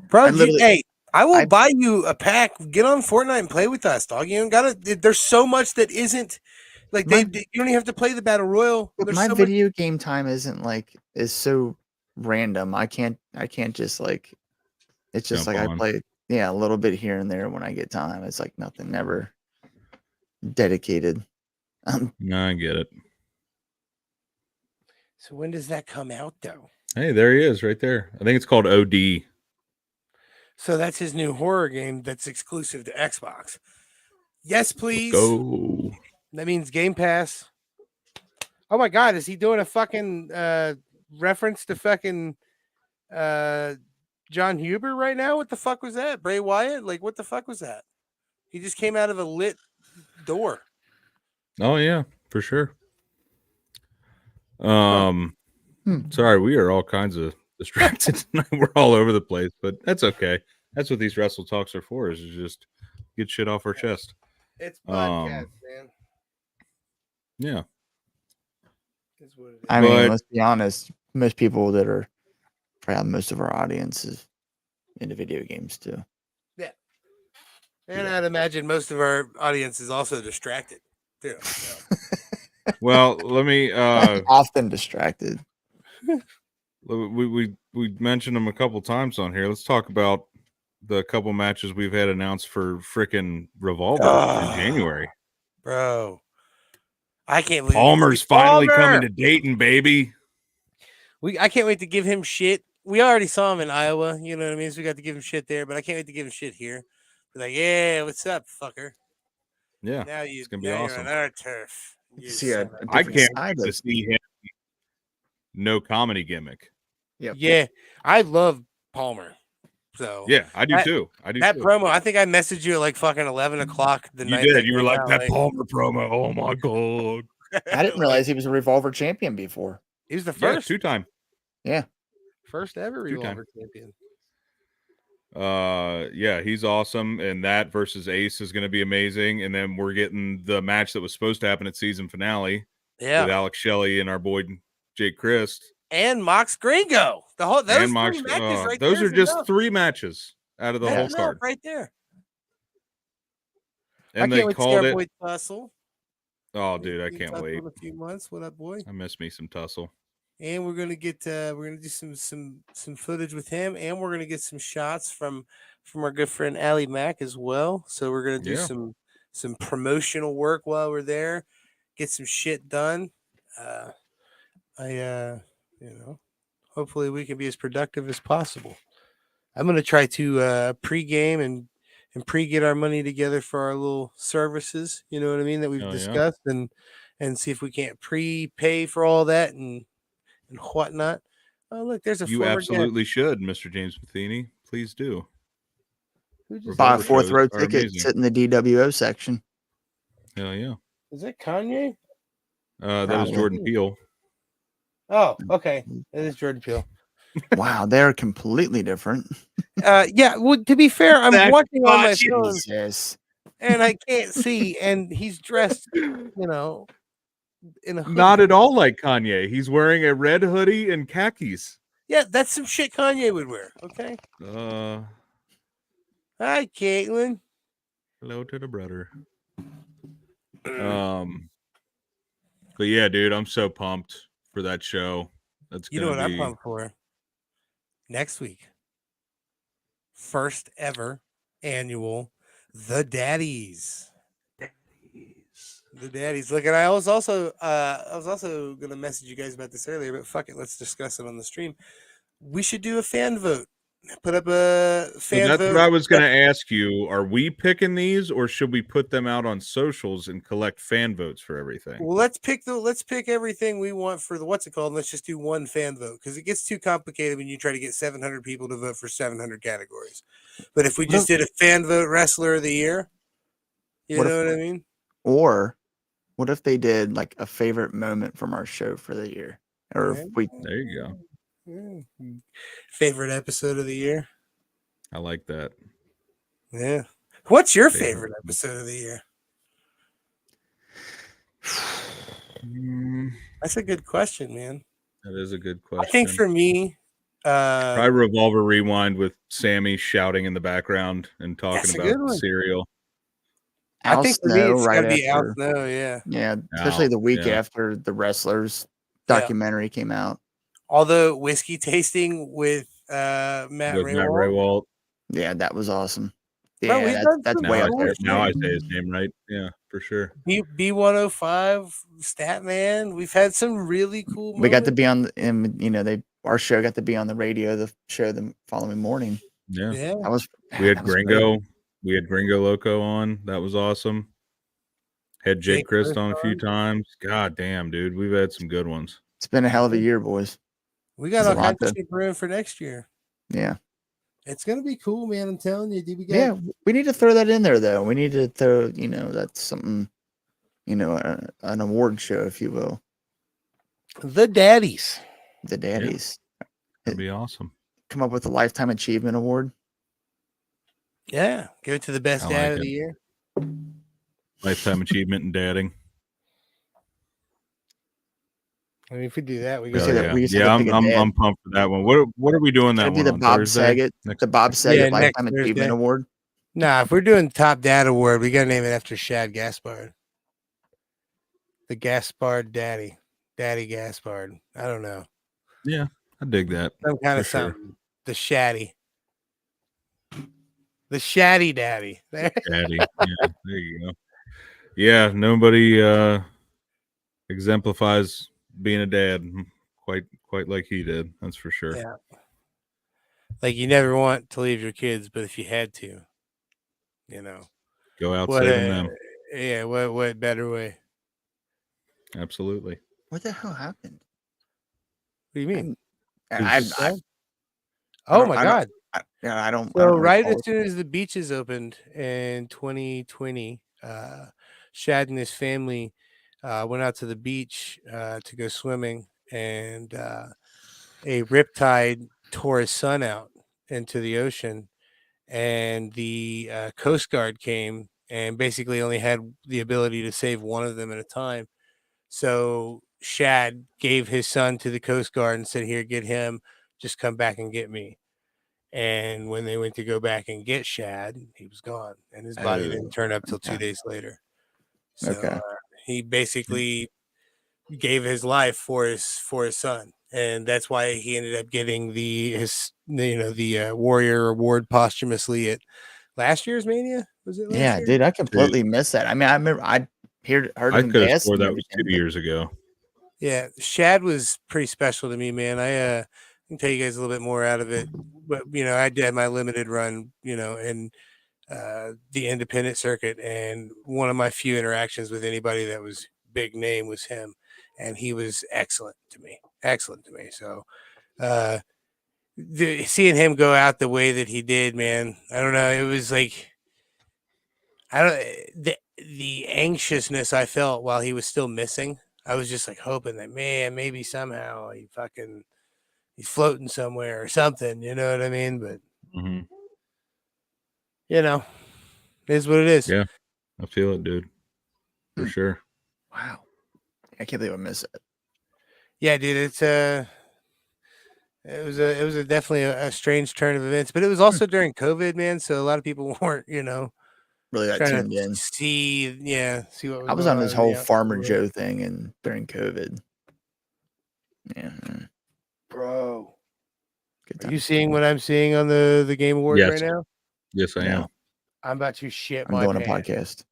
Bro, hey, I will buy you a pack. Get on Fortnite and play with us, dog. You don't gotta. There's so much that isn't like you don't even have to play the battle royal. But There's my so much. video game time isn't is so random. I can't just it's just Jump like I on. play a little bit here and there when I get time. It's like nothing, never dedicated. No, I get it. So when does that come out, though? Hey, there he is, right there. I think it's called OD. So that's his new horror game that's exclusive to Xbox. Yes, please. Go. That means Game Pass. Oh my God, is he doing a fucking reference to fucking John Huber right now? What the fuck was that? Bray Wyatt? Like, what the fuck was that? He just came out of a lit door. Oh yeah, for sure. Sorry, we are all kinds of distracted tonight. We're all over the place, but that's okay. That's what these wrestle talks are for, is just get shit off our chest. It's podcast, man. Yeah. I mean, let's be honest. Most people that are probably most of our audience is into video games too. Yeah. And I'd imagine most of our audience is also distracted too. So. Well, let me often distracted. We mentioned them a couple times on here. Let's talk about the couple matches we've had announced for frickin' Revolver in January. Bro. I can't believe Palmer's finally coming to Dayton, baby. I can't wait to give him shit. We already saw him in Iowa, you know what I mean? So we got to give him shit there, but I can't wait to give him shit here. Be like, yeah, what's up, fucker? Yeah, now it's gonna be awesome. You're on our turf. I can't wait to see him. No comedy gimmick. Yeah, I love Palmer. So yeah, I do too. That promo, I think I messaged you at like fucking 11 o'clock the night. You did. You were like, that Palmer promo. Oh my god! I didn't realize he was a Revolver champion before. He was the first two-time. Yeah, first ever Revolver champion. Yeah, he's awesome, and that versus Ace is going to be amazing. And then we're getting the match that was supposed to happen at season finale, with Alex Shelley and our boy Jake Christ and Mox Gringo. Those three matches right those there are just enough. 3 matches out of the whole card right there. And I they can't called wait to see our it. boy Tussle. Oh, dude, I can't wait. In a few months, what up, boy? I miss me some Tussle. And we're gonna get we're gonna do some footage with him, and we're gonna get some shots from our good friend Allie Mack as well. So we're gonna do some promotional work while we're there, get some shit done. Hopefully we can be as productive as possible. I'm gonna try to pre-game and get our money together for our little services. You know what I mean, that we've discussed, and see if we can't prepay for all that and whatnot. Oh, look, there's a you absolutely should, Mr. James Matheny. Please do. Buy a 4th row ticket, sit in the dWo section. Hell yeah. Is that Kanye? That was Jordan Peele. Oh, okay. It is Jordan Peele. Wow, they're completely different. Yeah, well, to be fair, I'm watching on my phone, and I can't see, and he's dressed, in a hoodie. Not at all like Kanye. He's wearing a red hoodie and khakis. Yeah, that's some shit Kanye would wear. Okay. Hi, Caitlin. Hello to the brother. But yeah, dude, I'm so pumped for that show. That's you know what I'm pumped for. Next week, first ever annual The Daddies. The Daddies. Look, and I was also gonna message you guys about this earlier, but fuck it, let's discuss it on the stream. We should do a fan vote. Put up a fan vote. That's what I was gonna ask you. Are we picking these, or should we put them out on socials and collect fan votes for everything? Well, let's pick everything we want for the what's it called. Let's just do one fan vote, because it gets too complicated when you try to get 700 people to vote for 700 categories. But if we just did a fan vote wrestler of the year, you know what I mean? Or what if they did like a favorite moment from our show for the year? Or if we there you go. Favorite episode of the year. I like that. Yeah. What's your favorite episode of the year? That's a good question, man. That is a good question. I think for me, Probably Revolver Rewind with Sammy shouting in the background and talking That's a about good one. cereal. I Al think for me, Snow it's right gotta be Al after. Snow. Yeah. Yeah, especially the week yeah. after the Wrestlers Yeah. documentary came out. Although whiskey tasting with Matt With Matt Raywald. Raywald. Yeah, that was awesome. Bro, Yeah, we've done that's some way up cool there. Now I shit. say his name right. Yeah, for sure. B105 Statman. We've had some really cool We got to moments. be on, and our show got to be on the radio. The show the following morning. Yeah. Yeah. That was We had that was great. Gringo. We had Gringo Loco on. That was awesome. Had Jake Christ on a few times. God damn, dude. We've had some good ones. It's been a hell of a year, boys. We got It's a all lot kinds of to- shit brewing for next year. Yeah. It's gonna be cool, man. I'm telling you, dude. Yeah, we need to throw that in there, though. We need to throw, that's something, an award show, if you will. The daddies. The daddies That'd be awesome. come up with a lifetime achievement award. Yeah, give it to the best I dad like of it. the year. Lifetime achievement in dadding. I mean, if we do that, we We go. say that we say Yeah, the big dad. I'm pumped for that one. What are we doing that It'd be one the on Bob Thursday? Saget, Next- the Bob Saget next Lifetime Thursday. Achievement Award. Nah, if we're doing top dad award, we gotta name it after Shad Gaspard. The Gaspard daddy. Daddy Gaspard. I don't know. Yeah, I dig that. Some kind of For sure. something. The Shaddy. The Shaddy daddy. There. Daddy. Yeah, there you go. Yeah, nobody exemplifies being a dad quite like he did. That's for sure. Yeah. Like you never want to leave your kids, but if you had to, Go out what saving them. yeah, what better way? Absolutely. What the hell happened? What do you mean? Oh my god. I don't. So right recall as soon as the beaches opened in 2020, Shad and his family went out to the beach to go swimming, and a riptide tore his son out into the ocean, and the Coast Guard came and basically only had the ability to save one of them at a time. So Shad gave his son to the Coast Guard and said, "Here, get him. Just come back and get me." And when they went to go back and get Shad, he was gone, and his body didn't turn up till 2 days later. So Okay. he basically gave his life for his son, and that's why he ended up getting the Warrior Award posthumously at last year's Mania. Was it last Yeah, year? dude, I completely missed that. I mean, I remember I heard I of him could have passing swore that and was everything, 2 years ago. Yeah, Shad was pretty special to me, man. I can tell you guys a little bit more out of it, but I did my limited run, in the independent circuit, and one of my few interactions with anybody that was big name was him, and he was excellent to me. So seeing him go out the way that he did, man, I don't know, it was like the anxiousness I felt while he was still missing. I was just like hoping that, man, maybe somehow he's floating somewhere or something, you know what I mean? But Mhm. it is what it is. Yeah, I feel it, dude. For sure. Wow, I can't believe I missed it. Yeah, dude, it was definitely a strange turn of events, but it was also during COVID, man. So a lot of people weren't, Really got trying tuned to in. see what was I was going on this in whole the outside Farmer world. Joe thing and during COVID. Yeah, Bro. good Are time. you seeing what I'm seeing on the Game Awards Yes. right now? Yes, I am. No, I'm about to shit I'm my doing a pants.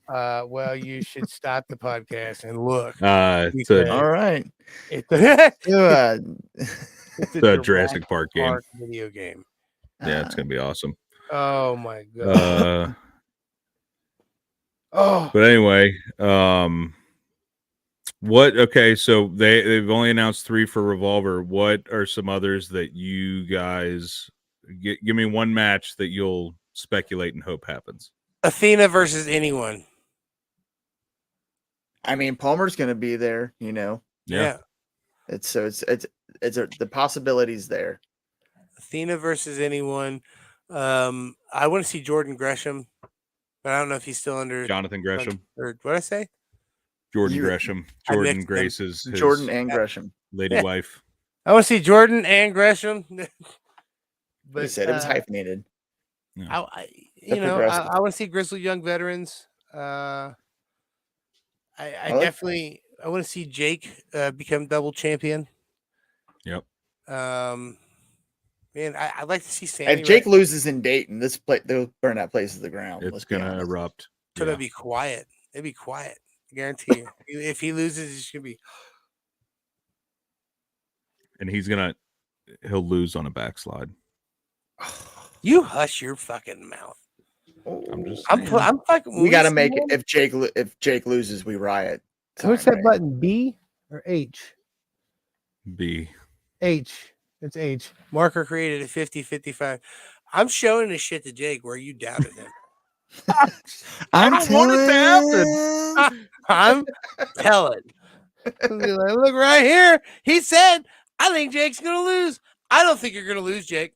podcast. Well, you should stop the podcast and look. It's a All right. It's So, it's a The Jurassic Park game. Park video game. Yeah, it's gonna be awesome. Oh my god. But anyway, okay, so they've only announced 3 for Revolver. What are some others that you guys give me one match that you'll speculate and hope happens? Athena versus anyone. I mean, Palmer's going to be there. Yeah. It's the possibilities there. Athena versus anyone. I want to see Jordan Gresham, but I don't know if he's still under Jonathan Gresham, or what I say. Jordan Gresham, I Jordan mixed them. Grace is his Jordan and Gresham. lady wife. I want to see Jordan and Gresham. But But he said it was hyphenated. you know, progressive. I want to see Grizzly Young veterans. I I like- definitely I want to see Jake become double champion. Yep. Man, I'd like to see Sammy. If Jake loses in Dayton, they'll burn that place to the ground. It's Let's be gonna honest. erupt. So they'll be quiet. They'll be quiet. I guarantee you. If he loses, it's gonna be. And he'll lose on a backslide. You hush your fucking mouth. I'm just I'm fucking. We got to make it. If Jake loses, we riot. What's that button? B or H? B. H. It's H. Marker created a 50-55. I'm showing this shit to Jake where you doubted him. I don't want it to happen. I'm telling. Look right here. He said, I think Jake's going to lose. I don't think you're going to lose, Jake.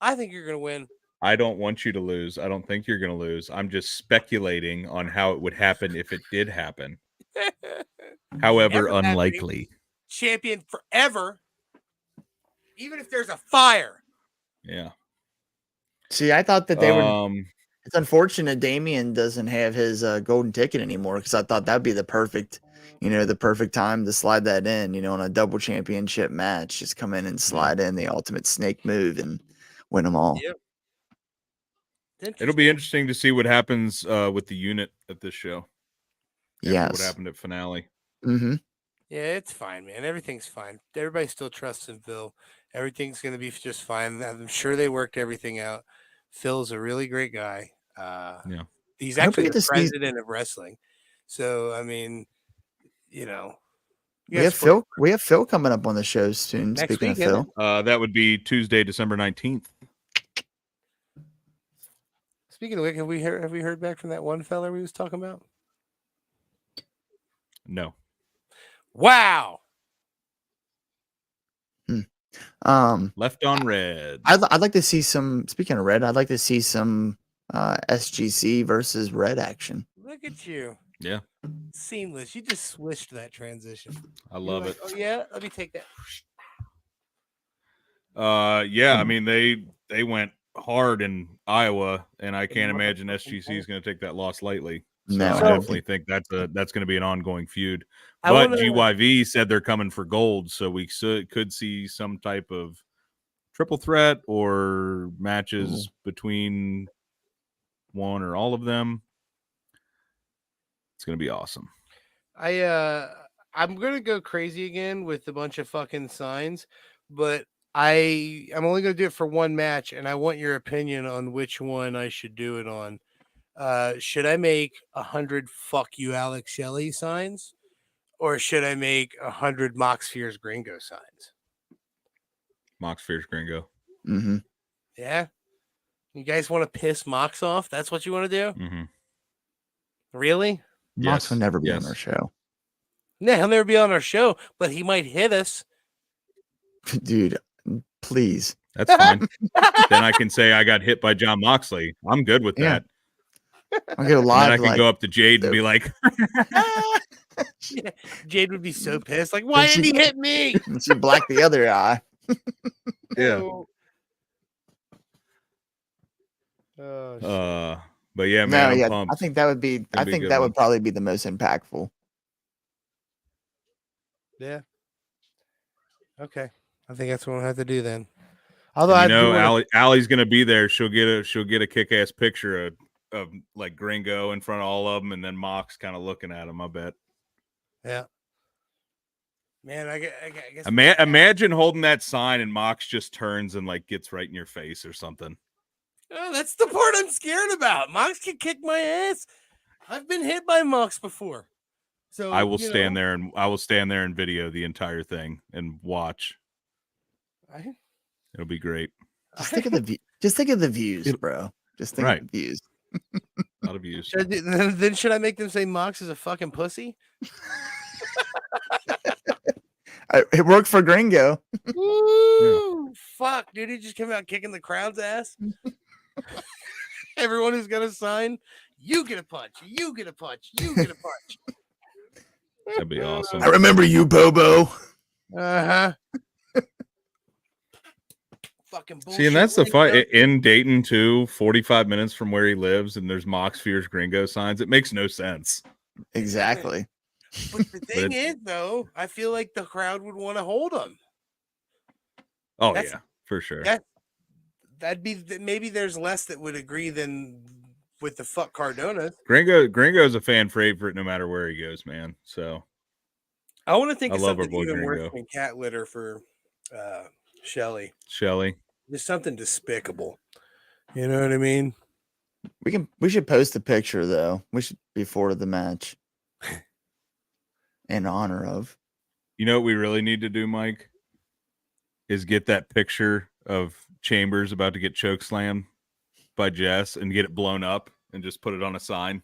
I think you're going to win. I don't want you to lose. I don't think you're going to lose. I'm just speculating on how it would happen if it did happen. However, Never happening. unlikely. Champion forever. Even if there's a fire. Yeah. See, I thought that they were. It's unfortunate Damian doesn't have his golden ticket anymore because I thought that'd be the perfect time to slide that in, in a double championship match. Just come in and slide in the ultimate snake move and win them all. Yep. It'll be interesting to see what happens with the unit at this show. Yes. What happened at finale. Mm-hmm. Yeah, it's fine, man. Everything's fine. Everybody still trusts in Phil. Everything's going to be just fine. I'm sure they worked everything out. Phil's a really great guy. Yeah. He's actually the president of wrestling. So, I mean, we have Phil. We have Phil coming up on the show soon. Next Speaking week, of Phil, that would be Tuesday, December 19th. Speaking of which, have we heard back from that one fella we was talking about? No. Wow. Left on red. I'd like to see some. Speaking of red, I'd like to see some SGC versus red action. Look at you. Yeah. Seamless. You just switched that transition. I love it. Oh yeah, let me take that. Yeah, I mean they went hard in Iowa, and I can't imagine SGC is going to take that loss lightly. So No, I definitely think that's going to be an ongoing feud. I But wanna- GYV said they're coming for gold, so we could see some type of triple threat or matches between one or all of them. It's going to be awesome. I'm gonna go crazy again with a bunch of fucking signs, but I'm only gonna do it for one match, and I want your opinion on which one I should do it on. Should I make 100 "fuck you, Alex Shelley" signs, or should I make 100 Mox Fears Gringo signs? Mox Fears Gringo. Mm-hmm. Yeah, you guys want to piss Mox off? That's what you want to do? Mm-hmm. Really? Mox Yes, will never be yes. on our show, No, he'll never be on our show, but he might hit us. dude. Please. That's fine. Then I can say I got hit by John Moxley. I'm good with Yeah. that. I'll get a And live. then I can go up to Jade and be like, Yeah, Jade would be so pissed. Like, why Then did he hit me? and she black the other eye. yeah. Oh, shit. But yeah, man, I'm yeah. pumped. I think that would be. I be a think good that one. would probably be the most impactful. Yeah. Okay. I think that's what we'll have to do then. Although I And do wanna- Allie's gonna be there. She'll get a kick-ass picture of like Gringo in front of all of them, and then Mox kind of looking at him. I bet. yeah. Man, I guess Imagine holding that sign and Mox just turns and like gets right in your face or something. Oh, that's the part I'm scared about. Mox can kick my ass. I've been hit by Mox before. So I will stand there and video the entire thing and watch. It'll be great. Just think of the Just think of the views, bro. Just think Right. of the views. A lot of views. Then should I make them say Mox is a fucking pussy? It worked for Gringo. Woo! Fuck, dude, he just came out kicking the crowd's ass. Everyone who's got a sign, you get a punch, you get a punch, you get a punch. That'd be awesome. I remember you, Bobo. Uh-huh. fucking bullshit. See, and that's the like fight that. in Dayton too. 45 minutes from where he lives, and there's Mox Fears Gringo signs. It makes no sense. Exactly. But the But thing is, though, I feel like the crowd would want to hold him. Oh That's- yeah, for sure. That'd be maybe there's less that would agree than with the fuck Cardona. Gringo's a fan favorite no matter where he goes, man. So I want to think I of love our something boy even worse Gringo. than cat litter for Shelly. Shelly. Just something despicable. You know what I mean? We should post a picture though. We should before the match. In honor of. You know what we really need to do, Mike? Is get that picture of Chambers about to get choke slammed by Jess and get it blown up and just put it on a sign.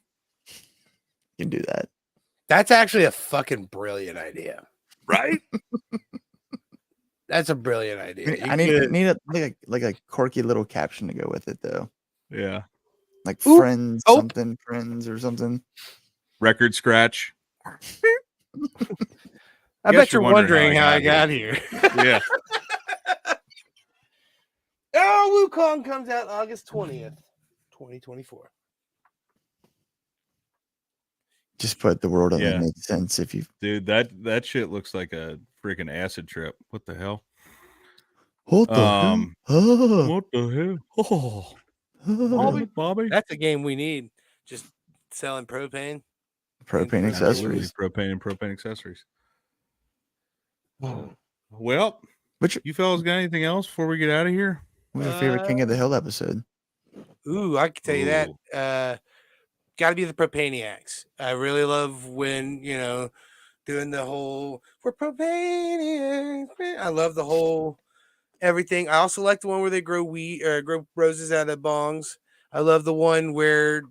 You can do that. That's actually a fucking brilliant idea. Right? That's a brilliant idea. I need a quirky little caption to go with it though. Yeah. Like Oop. friends, Oh. something, friends or something. Record scratch. I Guess bet you're you're wondering wondering how I got here. Yeah. Oh, Wukong comes out August 20th, 2024. Just put the world doesn't Yeah. make sense if you. Dude, that shit looks like a freaking acid trip. What the hell? What the hell? Oh, What the hell? Oh, Bobby. That's a game we need. Just selling propane. propane accessories. Propane and propane accessories. Well, Which you fellas got anything else before we get out of here? was your favorite King of the Hill episode? Ooh, I can tell you Ooh. that. Got to be the Propaniacs. I really love when, doing the whole, we're Propaniacs. I love the whole everything. I also like the one where they grow roses out of bongs. I love the one where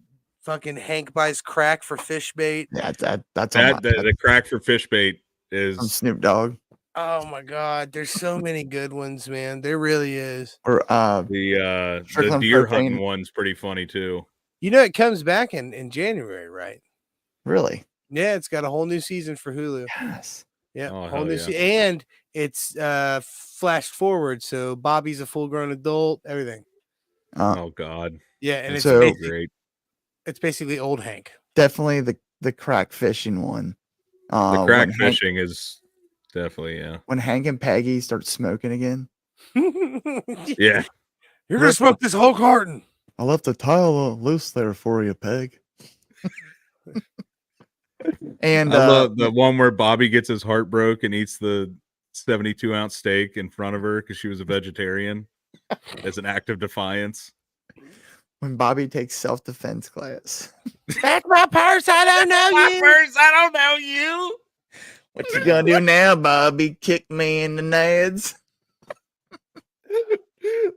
fucking Hank buys crack for fish bait. Yeah, that's on The crack for fish bait from is Snoop Dogg. Oh my God, there's so many good ones, man. There really is. Or the Strickland deer propane. hunting one's pretty funny too. It comes back in January, right? really? Yeah, it's got a whole new season for Hulu. Yes. Yeah, Oh, whole hell new yeah. and it's flashed forward, so Bobby's a full-grown adult, everything. Oh God. Yeah, and it's So- basically, great. it's basically old Hank. Definitely the crack fishing one. The crack when fishing is definitely, yeah. when Hank and Peggy start smoking again. Yeah. You're gonna smoke this whole carton. I left a tile loose there for you, Peg. And I love the one where Bobby gets his heart broke and eats the 72-ounce steak in front of her because she was a vegetarian as an act of defiance. when Bobby takes self-defense class. That's my purse. I don't know you. I don't know you. What you gonna do now, Bobby? Kick me in the nads?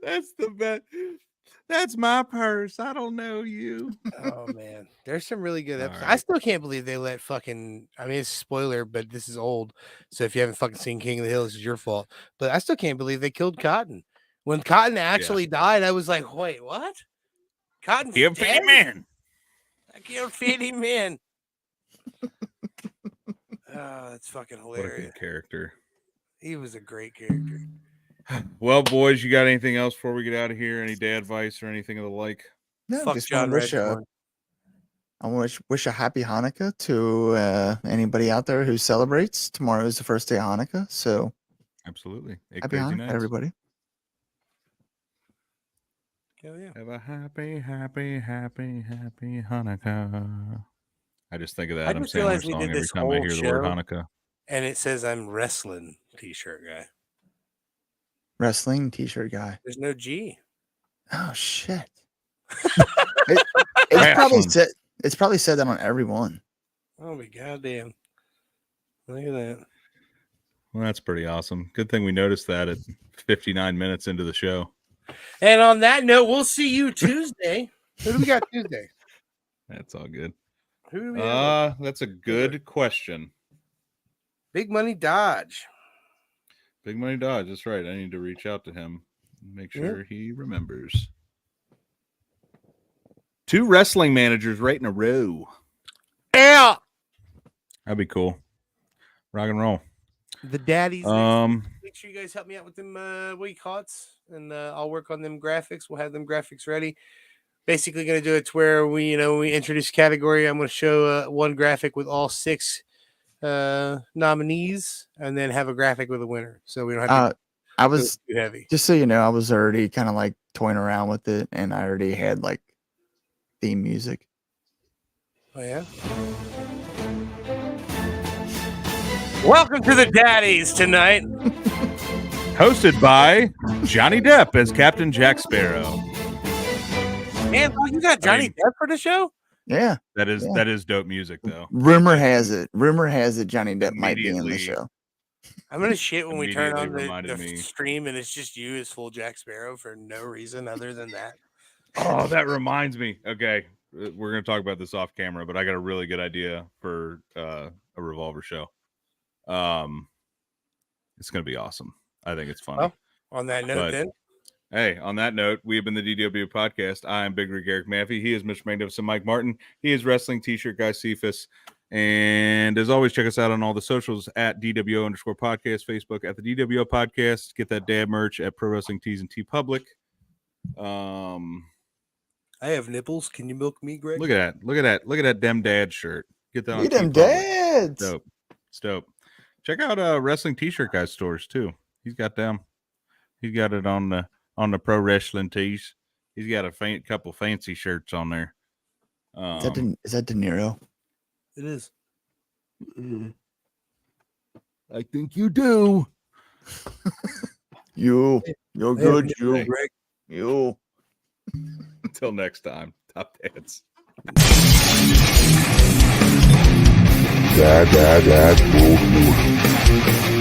That's the best. That's my purse. I don't know you. Oh man, there's some really good All episodes. I right. still can't believe they let fucking. I mean, it's a spoiler, but this is old. So if you haven't fucking seen King of the Hill, this is your fault. But I still can't believe they killed Cotton. When Cotton actually died, I was like, wait, what? Cotton's Give dead? him in. I can't fit him in. Oh, that's fucking What a hilarious. good character. He was a great character. Well, boys, you got anything else before we get out of here? Any dad advice or anything of the like? No, Fuck just John want to Redcorn. wish a happy Hanukkah to anybody out there who celebrates. Tomorrow is the first day of Hanukkah, so Absolutely. Eight happy crazy Hanukkah, nights. everybody. Hell yeah. Have a happy Hanukkah. I just think of that I Adam just Sandler realized we song did every this time I whole hear the word show. Hanukkah. And it says I'm wrestling t-shirt guy. Wrestling t-shirt guy. There's no G. Oh shit! It's probably Wrestling. said. It's probably said that on every one. Oh my goddamn. Look at that. Well, that's pretty awesome. Good thing we noticed that at 59 minutes into the show. And on that note, we'll see you Tuesday. Who do we got Tuesday? That's all good. Who do we have? That's a good question. Big Money Dodge. Big Money Dodge. That's right. I need to reach out to him. Make sure he remembers. 2 wrestling managers right in a row. Yeah. That'd be cool. Rock and roll. The daddies. Um, make sure you guys help me out with them cards, and I'll work on them graphics. We'll have them graphics ready. Basically, going to do it to where we introduce category. I'm going to show one graphic with all 6 nominees, and then have a graphic with a winner. So we don't have to I go was too heavy. just so you know, I was already kind of like toying around with it, and I already had like theme music. Oh yeah. Welcome to the Daddies tonight. Hosted by Johnny Depp as Captain Jack Sparrow. Man, you got Johnny Depp for the show? Yeah, That is dope music though. rumor has it Johnny Depp might be in the Immediately. show. I'm gonna shit when we turn on Immediately the reminded me. stream and it's just you as full Jack Sparrow for no reason other than that. Oh, that reminds me. Okay, we're gonna talk about this off camera, but I got a really good idea for a Revolver show. It's gonna be awesome. I think it's funny. Well, on that note, But- then Hey, on that note, we have been the DW podcast. I am Big Rig Eric Maffey. He is Mr. Magnificent Mike Martin. He is Wrestling T-shirt Guy Cephas. And as always, check us out on all the socials at DWO_podcast, Facebook at the DWO podcast. Get that dad merch at Pro Wrestling Tees and T Public. I have nipples. Can you milk me, Greg? Look at that Dem Dad shirt. Get that on Look at them TeePublic. dads. Dope. It's dope. Check out Wrestling T-shirt Guy stores too. He's got them. He's got it on the Pro Wrestling Tees. He's got a couple fancy shirts on there. Is that De Niro? It is. I think you do. You're good. nipples, Greg. You. Until next time, Top Dads. Dad, bullshit.